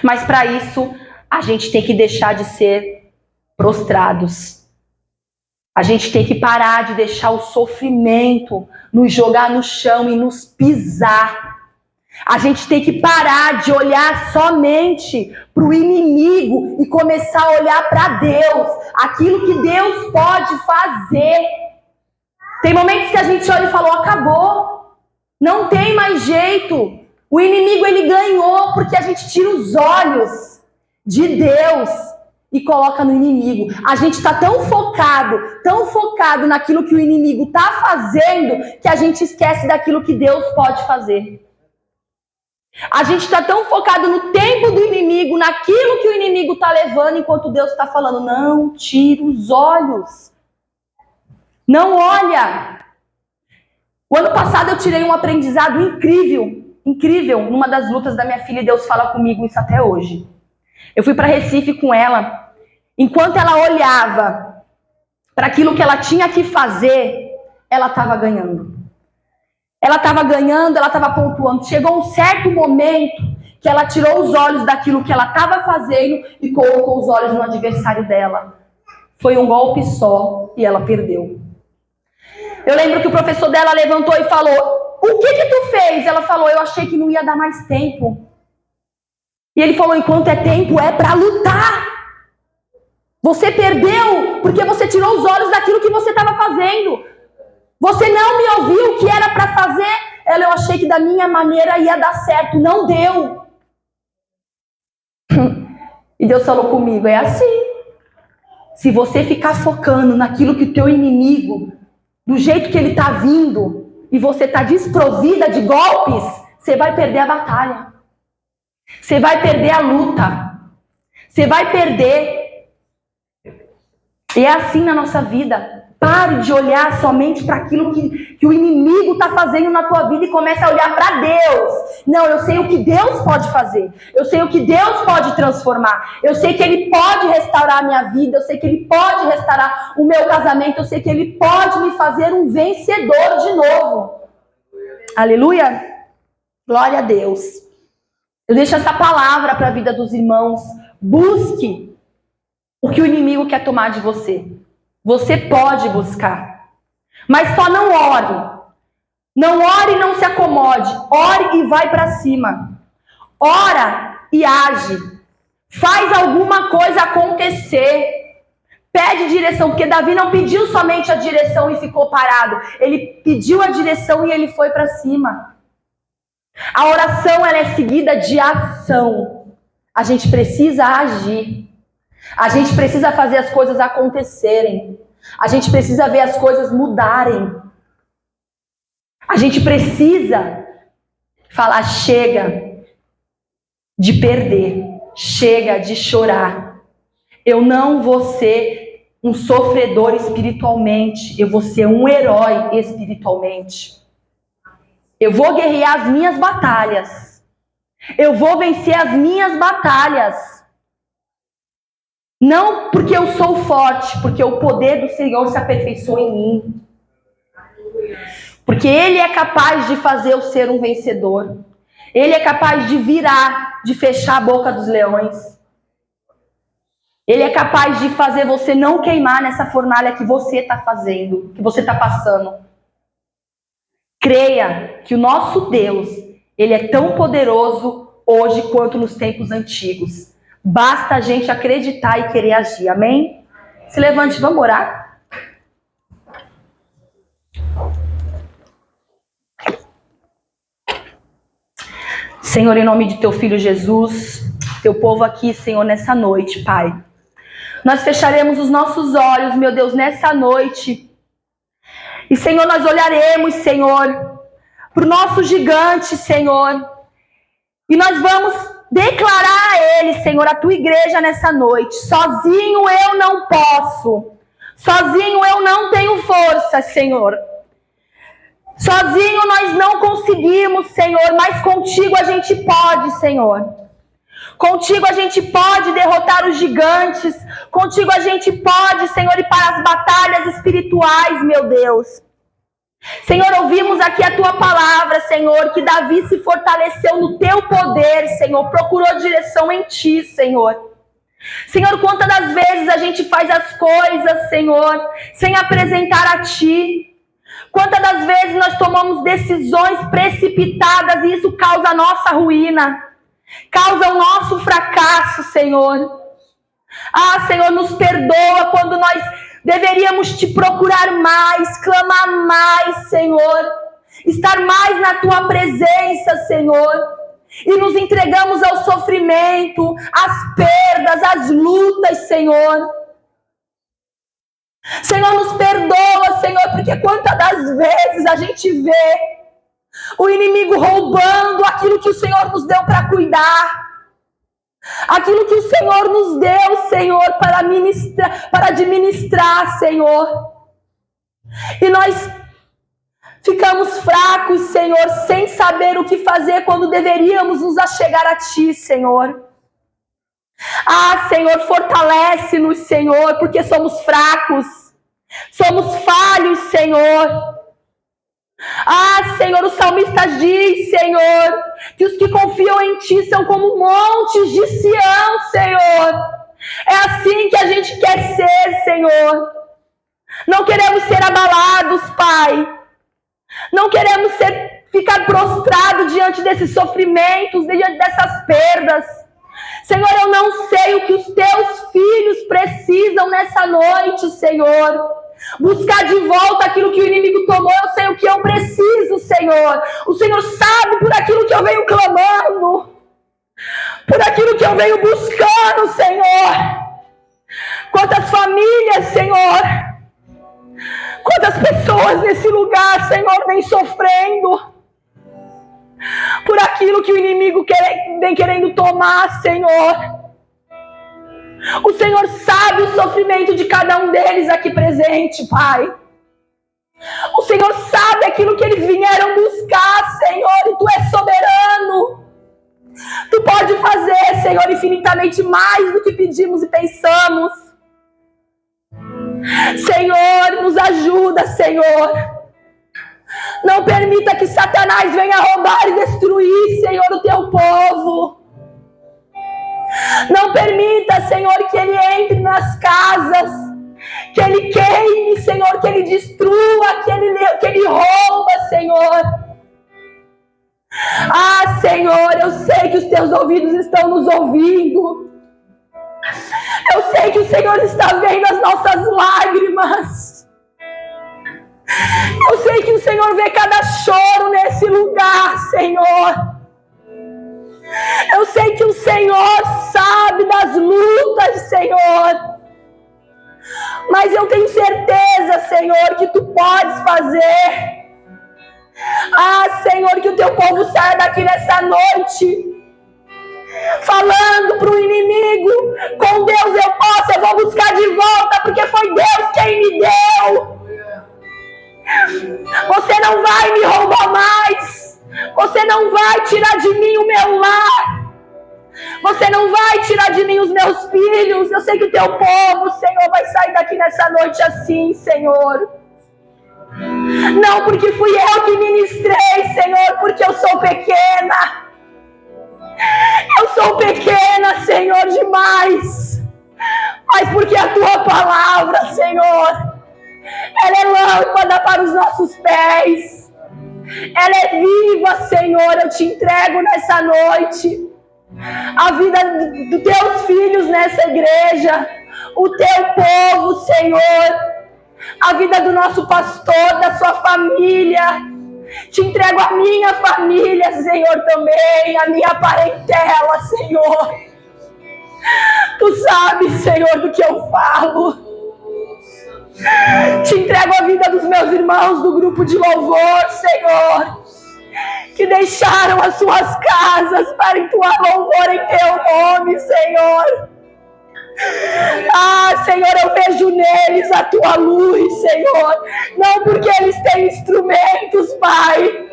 Mas para isso, a gente tem que deixar de ser prostrados. A gente tem que parar de deixar o sofrimento nos jogar no chão e nos pisar. A gente tem que parar de olhar somente para o inimigo e começar a olhar para Deus. Aquilo que Deus pode fazer. Tem momentos que a gente olha e fala, acabou. Não tem mais jeito. O inimigo ele ganhou porque a gente tira os olhos de Deus e coloca no inimigo. A gente está tão focado naquilo que o inimigo está fazendo, que a gente esquece daquilo que Deus pode fazer. A gente está tão focado no tempo do inimigo, naquilo que o inimigo está levando, enquanto Deus está falando, não tira os olhos. Não olha. O ano passado eu tirei um aprendizado incrível, numa das lutas da minha filha, e Deus fala comigo isso até hoje. Eu fui para Recife com ela, enquanto ela olhava para aquilo que ela tinha que fazer, ela estava ganhando. Ela estava ganhando, ela estava pontuando. Chegou um certo momento que ela tirou os olhos daquilo que ela estava fazendo e colocou os olhos no adversário dela. Foi um golpe só e ela perdeu. Eu lembro que o professor dela levantou e falou: o que tu fez? Ela falou: eu achei que não ia dar mais tempo. E ele falou: enquanto é tempo, é para lutar. Você perdeu porque você tirou os olhos daquilo que você estava fazendo. Você não me ouviu o que era para fazer. Eu achei que da minha maneira ia dar certo. Não deu. E Deus falou comigo: é assim. Se você ficar focando naquilo que o teu inimigo, do jeito que ele está vindo, e você está desprovida de golpes, você vai perder a batalha. Você vai perder a luta. Você vai perder. E é assim na nossa vida. Pare de olhar somente para aquilo que o inimigo está fazendo na tua vida e comece a olhar para Deus. Não, eu sei o que Deus pode fazer. Eu sei o que Deus pode transformar. Eu sei que Ele pode restaurar a minha vida. Eu sei que Ele pode restaurar o meu casamento. Eu sei que Ele pode me fazer um vencedor de novo. Aleluia. Glória a Deus. Eu deixo essa palavra para a vida dos irmãos. Busque o que o inimigo quer tomar de você. Você pode buscar. Mas só não ore. Não ore e não se acomode. Ore e vai para cima. Ora e age. Faz alguma coisa acontecer. Pede direção, porque Davi não pediu somente a direção e ficou parado. Ele pediu a direção e ele foi para cima. A oração, ela é seguida de ação. A gente precisa agir. A gente precisa fazer as coisas acontecerem. A gente precisa ver as coisas mudarem. A gente precisa falar: chega de perder. Chega de chorar. Eu não vou ser um sofredor espiritualmente. Eu vou ser um herói espiritualmente. Eu vou guerrear as minhas batalhas. Eu vou vencer as minhas batalhas. Não porque eu sou forte, porque o poder do Senhor se aperfeiçoa em mim. Porque Ele é capaz de fazer eu ser um vencedor. Ele é capaz de virar, de fechar a boca dos leões. Ele é capaz de fazer você não queimar nessa fornalha que você está fazendo, que você está passando. Creia que o nosso Deus, Ele é tão poderoso hoje quanto nos tempos antigos. Basta a gente acreditar e querer agir, amém? Se levante, vamos orar. Senhor, em nome de Teu Filho Jesus, Teu povo aqui, Senhor, nessa noite, Pai. Nós fecharemos os nossos olhos, meu Deus, nessa noite. E, Senhor, nós olharemos, Senhor, para o nosso gigante, Senhor. E nós vamos declarar a Ele, Senhor, a Tua igreja nessa noite. Sozinho eu não posso. Sozinho eu não tenho força, Senhor. Sozinho nós não conseguimos, Senhor, mas contigo a gente pode, Senhor. Contigo a gente pode derrotar os gigantes. Contigo a gente pode, Senhor, ir para as batalhas espirituais, meu Deus. Senhor, ouvimos aqui a Tua palavra, Senhor, que Davi se fortaleceu no Teu poder, Senhor, procurou direção em Ti, Senhor. Senhor, quantas das vezes a gente faz as coisas, Senhor, sem apresentar a Ti? Quantas das vezes nós tomamos decisões precipitadas e isso causa a nossa ruína, causa o nosso fracasso, Senhor. Ah, Senhor, nos perdoa quando nós deveríamos Te procurar mais, clamar mais, Senhor. Estar mais na Tua presença, Senhor. E nos entregamos ao sofrimento, às perdas, às lutas, Senhor. Senhor, nos perdoa, Senhor, porque quantas das vezes a gente vê o inimigo roubando aquilo que o Senhor nos deu para cuidar. Aquilo que o Senhor nos deu, Senhor, para administrar, Senhor. E nós Ficamos fracos, Senhor, sem saber o que fazer quando deveríamos nos achegar a Ti, Senhor. Senhor, fortalece-nos, Senhor, porque somos fracos, somos falhos, Senhor. Senhor, o salmista diz, Senhor, que os que confiam em Ti são como montes de Sião, Senhor. É assim que a gente quer ser, Senhor. Não queremos ser abalados, Pai. Não queremos ficar prostrados diante desses sofrimentos, diante dessas perdas. Senhor, eu não sei o que os Teus filhos precisam nessa noite, Senhor. Buscar de volta aquilo que o inimigo tomou, eu sei o que eu preciso, Senhor. O Senhor sabe por aquilo que eu venho clamando, por aquilo que eu venho buscando, Senhor. Quantas famílias, Senhor, quantas pessoas nesse lugar, Senhor, vem sofrendo por aquilo que o inimigo vem querendo tomar, Senhor. O Senhor sabe o sofrimento de cada um deles aqui presente, Pai. O Senhor sabe aquilo que eles vieram buscar, Senhor, e Tu és soberano. Tu pode fazer, Senhor, infinitamente mais do que pedimos e pensamos. Senhor, nos ajuda, Senhor. Não permita que Satanás venha roubar e destruir, Senhor, o Teu povo. Não permita, Senhor, que ele entre nas casas, que ele queime, Senhor, que ele destrua, que ele rouba, Senhor. Senhor, eu sei que os Teus ouvidos estão nos ouvindo. Eu sei que o Senhor está vendo as nossas lágrimas. Eu sei que o Senhor vê cada choro nesse lugar, Senhor. Eu sei que o Senhor sabe das lutas, Senhor. Mas eu tenho certeza, Senhor, que Tu podes fazer. Senhor, que o Teu povo saia daqui nessa noite falando para o inimigo: com Deus eu vou buscar de volta, porque foi Deus quem me deu. Você não vai me roubar mais. Você não vai tirar de mim o meu lar. Você não vai tirar de mim os meus filhos. Eu sei que o Teu povo, Senhor, vai sair daqui nessa noite assim, Senhor. Não porque fui eu que ministrei, Senhor, porque eu sou pequena. Eu sou pequena, Senhor, demais. Mas porque a Tua palavra, Senhor, ela é lâmpada para os nossos pés. Ela é viva, Senhor. Eu Te entrego nessa noite a vida dos Teus filhos nessa igreja, o Teu povo, Senhor, a vida do nosso pastor, da sua família. Te entrego a minha família, Senhor, também, a minha parentela, Senhor. Tu sabes, Senhor, do que eu falo. Te entrego a vida dos meus irmãos do grupo de louvor, Senhor, que deixaram as suas casas para entoar louvor em Teu nome, Senhor. Senhor, eu vejo neles a Tua luz, Senhor. Não porque eles têm instrumentos, Pai.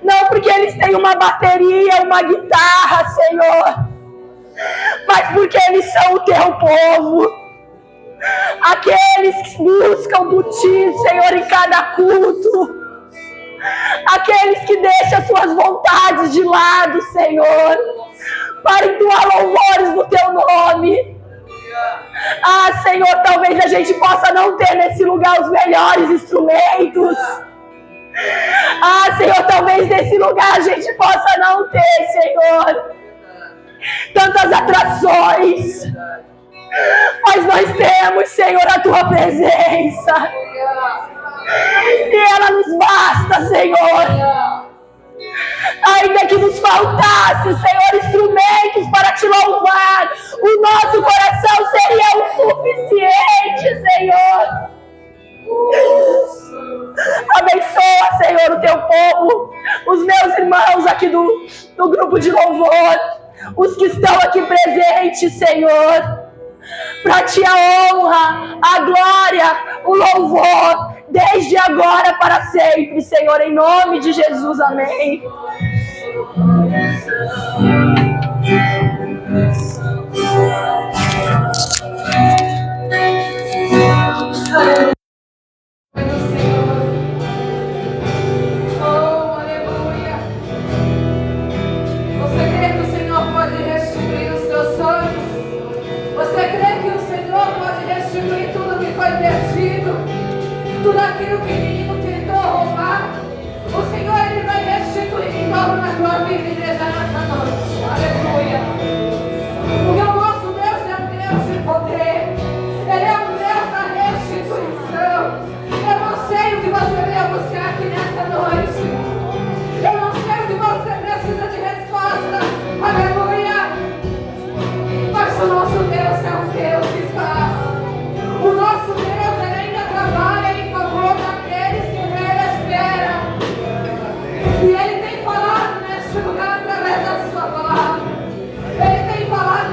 Não porque eles têm uma bateria, uma guitarra, Senhor. Mas porque eles são o Teu povo. Aqueles que buscam por Ti, Senhor, em cada culto. Aqueles que deixam suas vontades de lado, Senhor, para entoar louvores no Teu nome. Senhor, talvez a gente possa não ter nesse lugar os melhores instrumentos. Senhor, talvez nesse lugar a gente possa não ter, Senhor, tantas atrações. Mas nós temos, Senhor, a Tua presença. E ela nos basta, Senhor. Ainda que nos faltasse, Senhor, instrumentos para Te louvar, o nosso coração seria o suficiente, Senhor. Abençoa, Senhor, o Teu povo, os meus irmãos aqui do grupo de louvor, os que estão aqui presentes, Senhor. Para Ti a honra, a glória, o louvor. desde agora para sempre, Senhor, em nome de Jesus, amém. Oh, aleluia. Você crê que o Senhor pode restituir os seus sonhos? Você crê que o Senhor pode restituir tudo que foi perdido? Tudo aquilo que o inimigo tentou roubar? O Senhor, Ele vai restituir em novo na tua vida, igreja, nessa noite. Aleluia. Porque o nosso Deus é um Deus de poder. Ele é um Deus da restituição. Eu não sei o que você veio buscar aqui nessa noite. Eu não sei o que você precisa de resposta. Aleluia. Mas o nosso Deus é um Deus que faz. O nosso Deus, Ele ainda trabalha em favor daqueles que nele esperam. E Ele tem falado neste lugar através da sua palavra. Ele tem falado,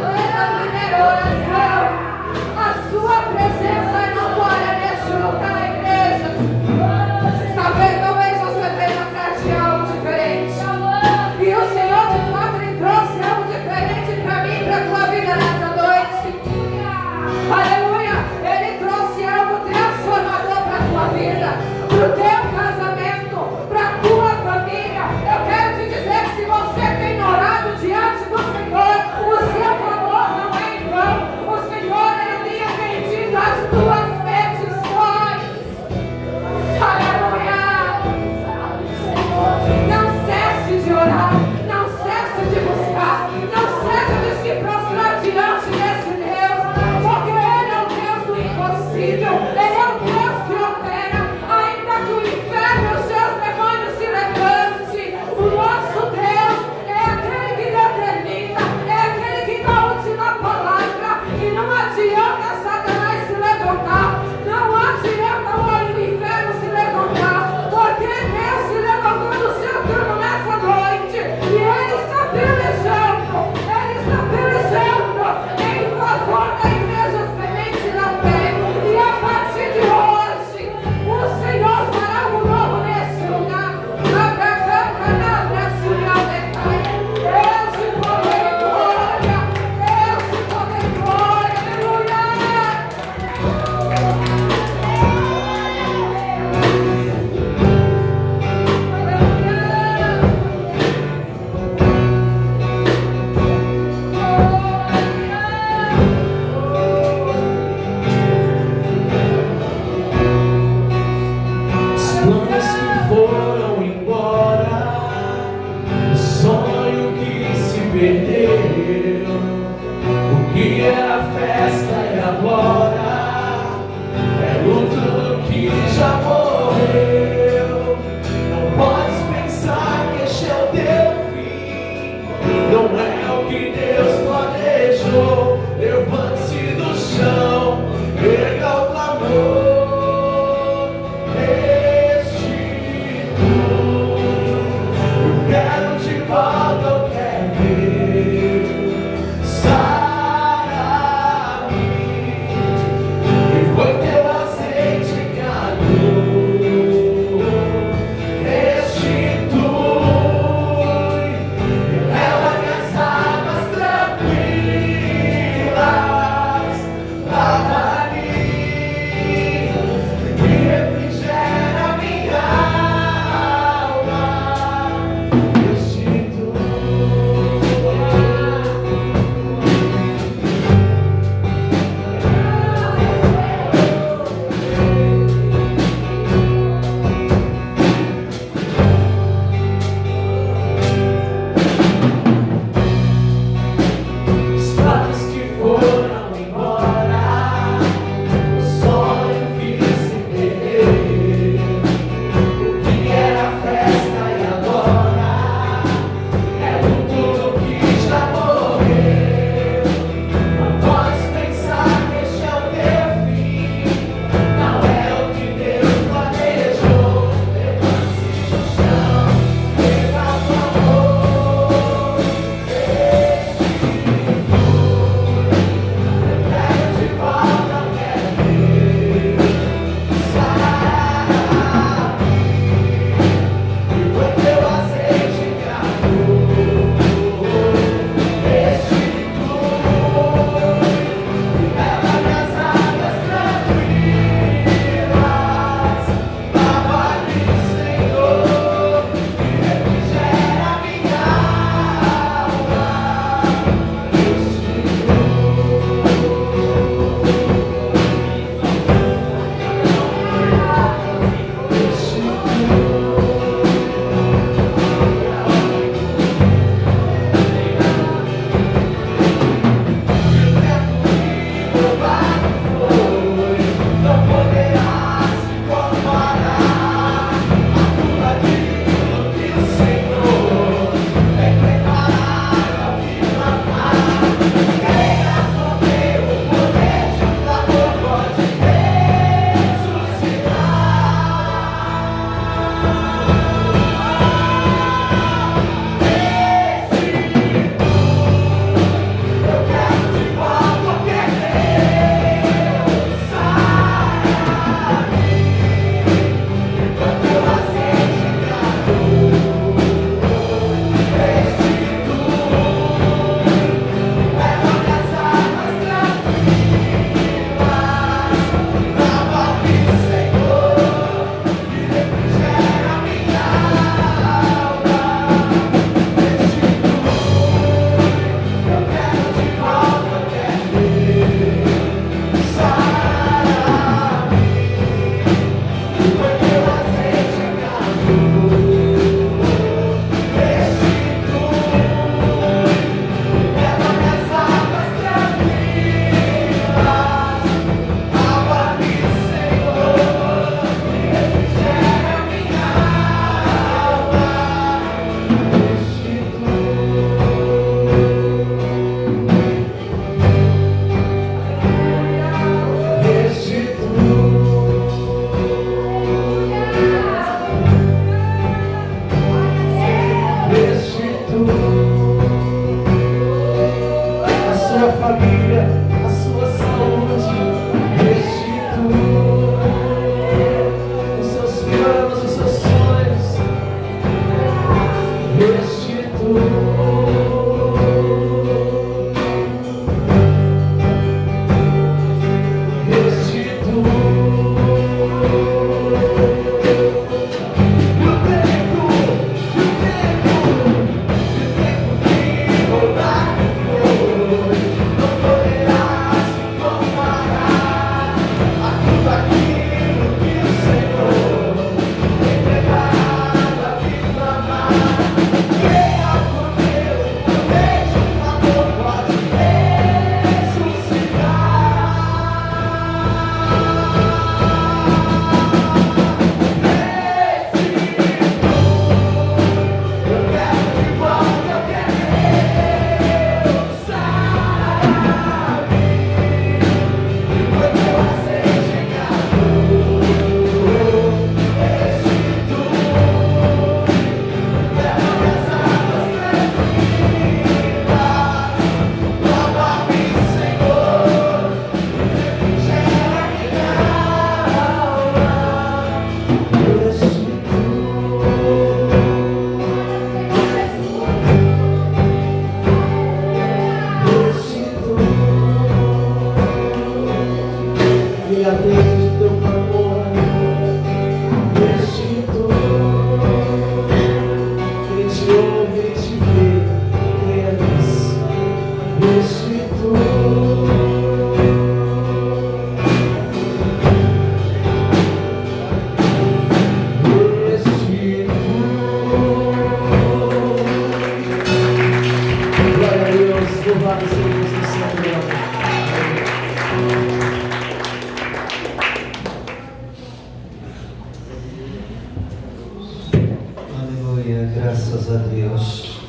Graças a Deus.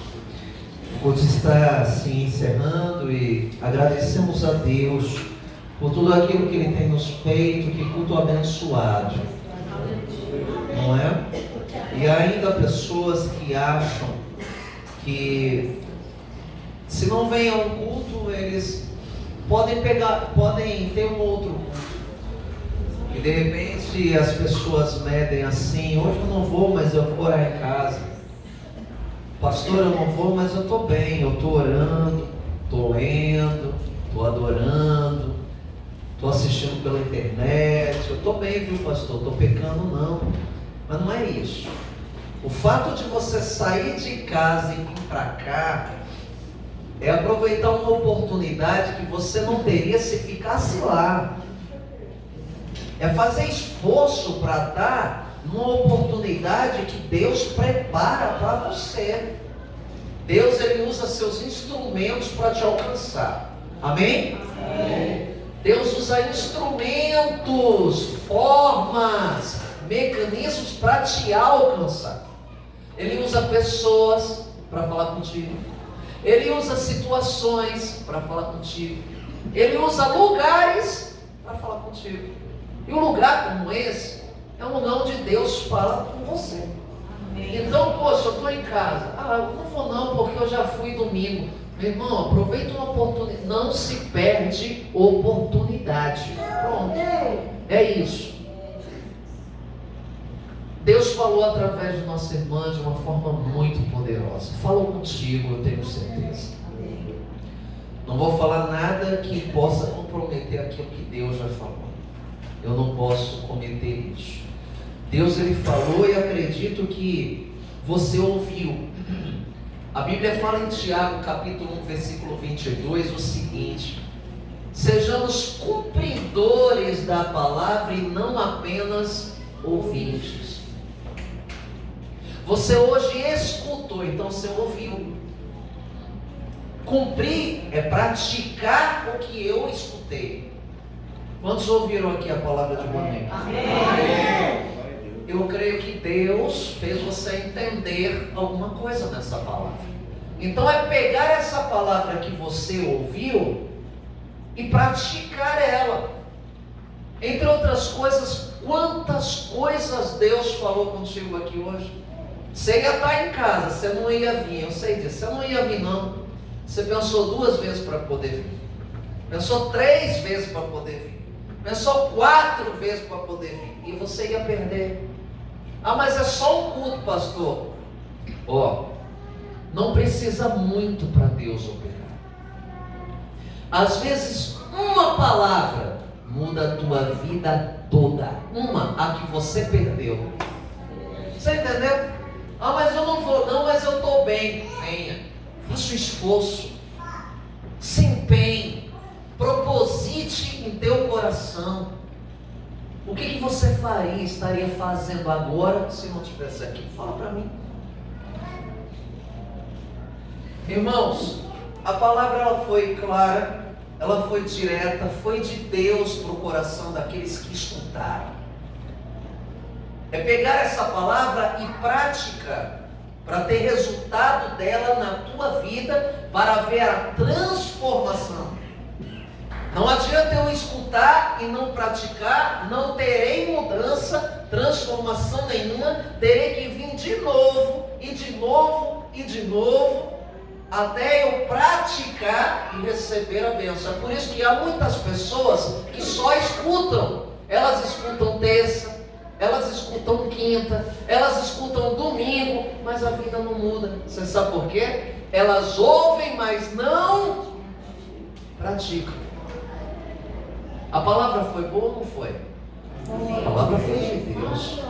O culto está se encerrando e agradecemos a Deus por tudo aquilo que Ele tem nos feito. Que culto abençoado, não é? E ainda pessoas que acham que se não vem a um culto, eles podem ter um outro culto. E de repente as pessoas medem assim: hoje eu não vou, mas eu vou orar em casa. Pastor, eu não vou, mas eu estou bem, eu estou orando, estou lendo, estou adorando, estou assistindo pela internet. Eu estou bem, viu, pastor? Estou pecando, não. Mas não é isso. O fato de você sair de casa e vir para cá é aproveitar uma oportunidade que você não teria se ficasse lá. É fazer esforço para estar numa oportunidade que Deus prepara para você. Deus, Ele usa seus instrumentos para te alcançar. Amém? Amém. Deus usa instrumentos, formas, mecanismos para te alcançar. Ele usa pessoas para falar contigo. Ele usa situações para falar contigo. Ele usa lugares para falar contigo. E um lugar como esse é um lugar onde Deus fala com você. Amém. Então, poxa, eu estou em casa. Eu não vou não, porque eu já fui domingo. Meu irmão, aproveita uma oportunidade. Não se perde oportunidade. Pronto. É isso. Deus falou através de nossa irmã de uma forma muito poderosa. Falou contigo, eu tenho certeza. Não vou falar nada que possa comprometer aquilo que Deus já falou. Eu não posso cometer isso. Deus, Ele falou e acredito que você ouviu. A Bíblia fala em Tiago, capítulo 1, versículo 22, o seguinte: sejamos cumpridores da palavra e não apenas ouvintes. Você hoje escutou, então você ouviu. Cumprir é praticar o que eu escutei. Quantos ouviram aqui a palavra de um amém? Amém. Eu creio que Deus fez você entender alguma coisa nessa palavra. Então é pegar essa palavra que você ouviu e praticar ela. Entre outras coisas, quantas coisas Deus falou contigo aqui hoje? Você ia estar em casa, você não ia vir, eu sei disso, você não ia vir não. Você pensou 2 vezes para poder vir, pensou 3 vezes para poder vir, pensou 4 vezes para poder vir, e você ia perder. Mas é só um culto, pastor. Não precisa muito para Deus operar. Às vezes uma palavra muda a tua vida toda. A que você perdeu. Você entendeu? Mas eu não vou não, mas eu estou bem. Venha, faça o esforço, se empenhe, proposite em teu coração. O que você estaria fazendo agora se não estivesse aqui? Fala para mim. Irmãos, a palavra ela foi clara, ela foi direta, foi de Deus para o coração daqueles que escutaram. É pegar essa palavra e prática para ter resultado dela na tua vida, para ver a transformação. Não adianta eu escutar e não praticar, não terei mudança, transformação nenhuma, terei que vir de novo, e de novo, e de novo, até eu praticar e receber a bênção. É por isso que há muitas pessoas que só escutam. Elas escutam terça, elas escutam quinta, elas escutam domingo, mas a vida não muda. Você sabe por quê? Elas ouvem, mas não praticam. A palavra foi boa ou não foi? A palavra foi de Deus.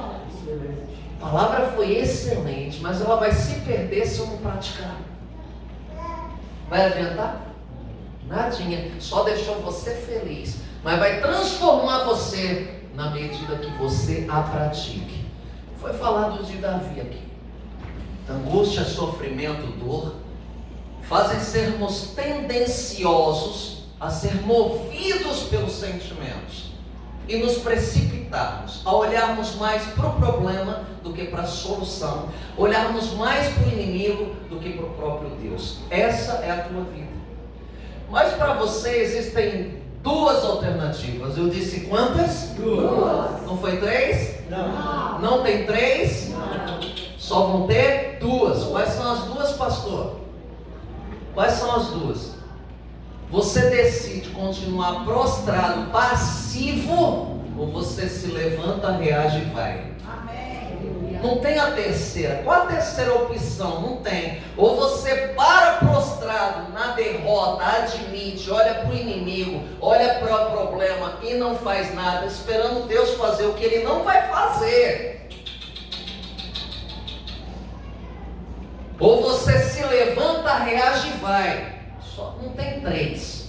A palavra foi excelente, mas ela vai se perder se eu não praticar. Vai adiantar? Nadinha. Só deixou você feliz, mas vai transformar você na medida que você a pratique. Foi falado de Davi aqui. Angústia, sofrimento, dor fazem sermos tendenciosos a ser movidos pelos sentimentos. e nos precipitarmos a olharmos mais para o problema do que para a solução, olharmos mais para o inimigo do que para o próprio Deus. Essa é a tua vida. Mas para você existem duas alternativas. Eu disse quantas? Duas. Não foi três? Não. Não tem três? Não. Só vão ter duas. Quais são as duas, pastor? Quais são as duas? Você decide continuar prostrado, passivo, ou você se levanta, reage e vai? Não tem a terceira. Qual a terceira opção? Não tem. Ou você para prostrado na derrota, admite, olha para o inimigo, olha para o problema e não faz nada, esperando Deus fazer o que Ele não vai fazer. Ou você se levanta, reage e vai. Só não tem três.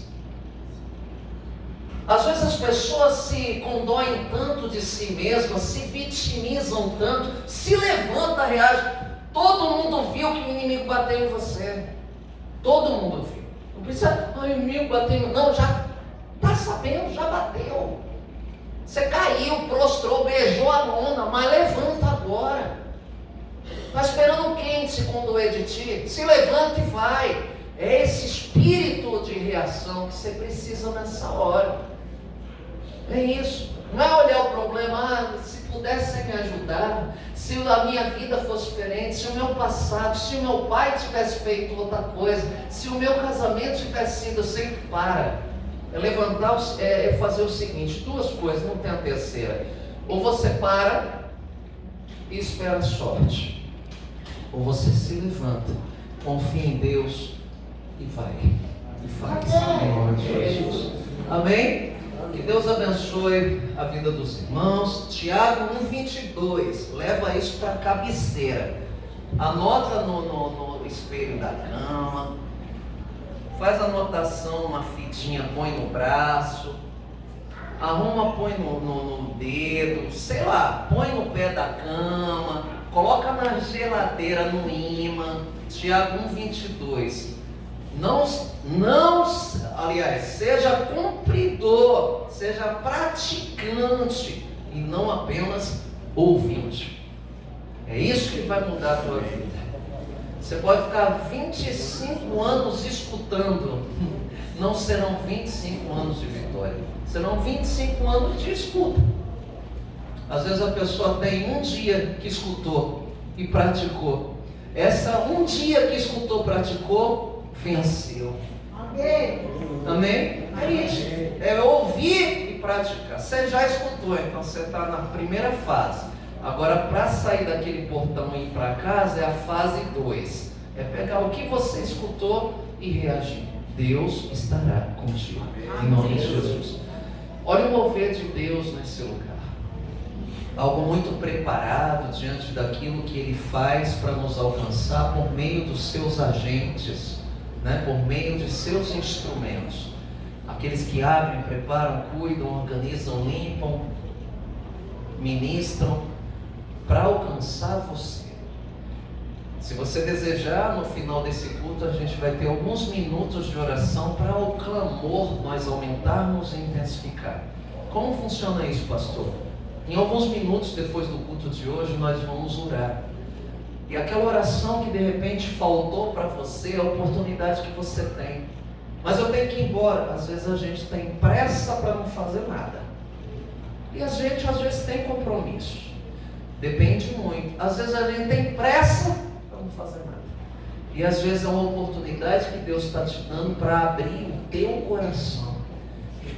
Às vezes as pessoas se condoem tanto de si mesmas, se vitimizam tanto, se levanta, reage. Todo mundo viu que o inimigo bateu em você. Todo mundo viu. Não precisa, o inimigo bateu em... Não, já está sabendo, já bateu. Você caiu, prostrou, beijou a lona, mas levanta agora. Está esperando quem se condoer de ti? Se levanta e vai. É esse espírito de reação que você precisa nessa hora. É isso. Não é olhar o problema, se pudesse me ajudar, se a minha vida fosse diferente, se o meu passado, se o meu pai tivesse feito outra coisa, se o meu casamento tivesse sido assim, para. É levantar, é fazer o seguinte, duas coisas, não tem a terceira. Ou você para e espera a sorte, ou você se levanta, confia em Deus e vai, e faz. Em nome de Jesus. Amém? Que Deus abençoe a vida dos irmãos. Tiago 1,22. Leva isso para a cabeceira. Anota no espelho da cama. Faz anotação, uma fitinha, põe no braço. Arruma, põe no dedo. Sei lá, põe no pé da cama. Coloca na geladeira, no ímã. Tiago 1,22. Aliás, seja cumpridor, seja praticante e não apenas ouvinte. É isso que vai mudar a tua vida. Você pode ficar 25 anos escutando, não serão 25 anos de vitória, serão 25 anos de escuta. Às vezes a pessoa tem um dia que escutou e praticou. Essa um dia que escutou, praticou, venceu. Amém. Amém? É isso. É ouvir e praticar. Você já escutou, então você está na primeira fase. Agora, para sair daquele portão e ir para casa, é a fase 2. É pegar o que você escutou e reagir. Deus estará contigo. Em nome de Jesus. Olha o mover de Deus nesse lugar. Algo muito preparado diante daquilo que Ele faz para nos alcançar por meio dos seus agentes, né? Por meio de seus instrumentos. Aqueles que abrem, preparam, cuidam, organizam, limpam, ministram para alcançar você. Se você desejar, no final desse culto a gente vai ter alguns minutos de oração para o clamor nós aumentarmos e intensificar. Como funciona isso, pastor? Em alguns minutos depois do culto de hoje nós vamos orar. E aquela oração que de repente faltou para você, a oportunidade que você tem. Mas eu tenho que ir embora. Às vezes a gente tem pressa para não fazer nada. E a gente às vezes tem compromisso. Depende muito. Às vezes a gente tem pressa para não fazer nada. E às vezes é uma oportunidade que Deus está te dando para abrir o teu coração.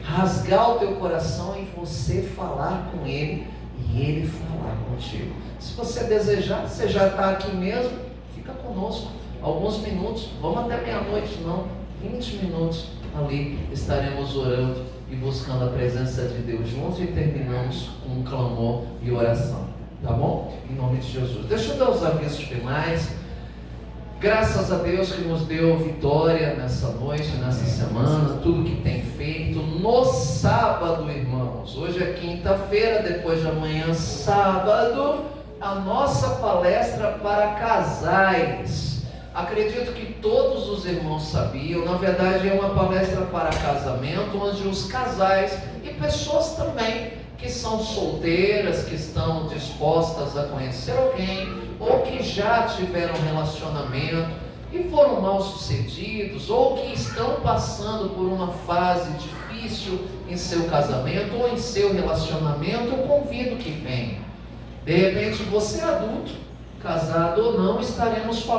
Rasgar o teu coração e você falar com Ele e Ele falar contigo. Se você desejar, você já está aqui mesmo, fica conosco. Alguns minutos, vamos até meia-noite não, 20 minutos ali estaremos orando e buscando a presença de Deus juntos e terminamos com um clamor e oração. Tá bom? Em nome de Jesus. Deixa eu dar os avisos finais. Graças a Deus que nos deu vitória nessa noite, nessa semana, tudo que tem feito. No sábado, irmãos, hoje é quinta-feira, depois de amanhã, sábado, a nossa palestra para casais. Acredito que todos os irmãos sabiam, na verdade é uma palestra para casamento, onde os casais e pessoas também que são solteiras, que estão dispostas a conhecer alguém, ou que já tiveram relacionamento e foram mal sucedidos, ou que estão passando por uma fase difícil em seu casamento ou em seu relacionamento, eu convido que venha. De repente você adulto, casado ou não, estaremos falando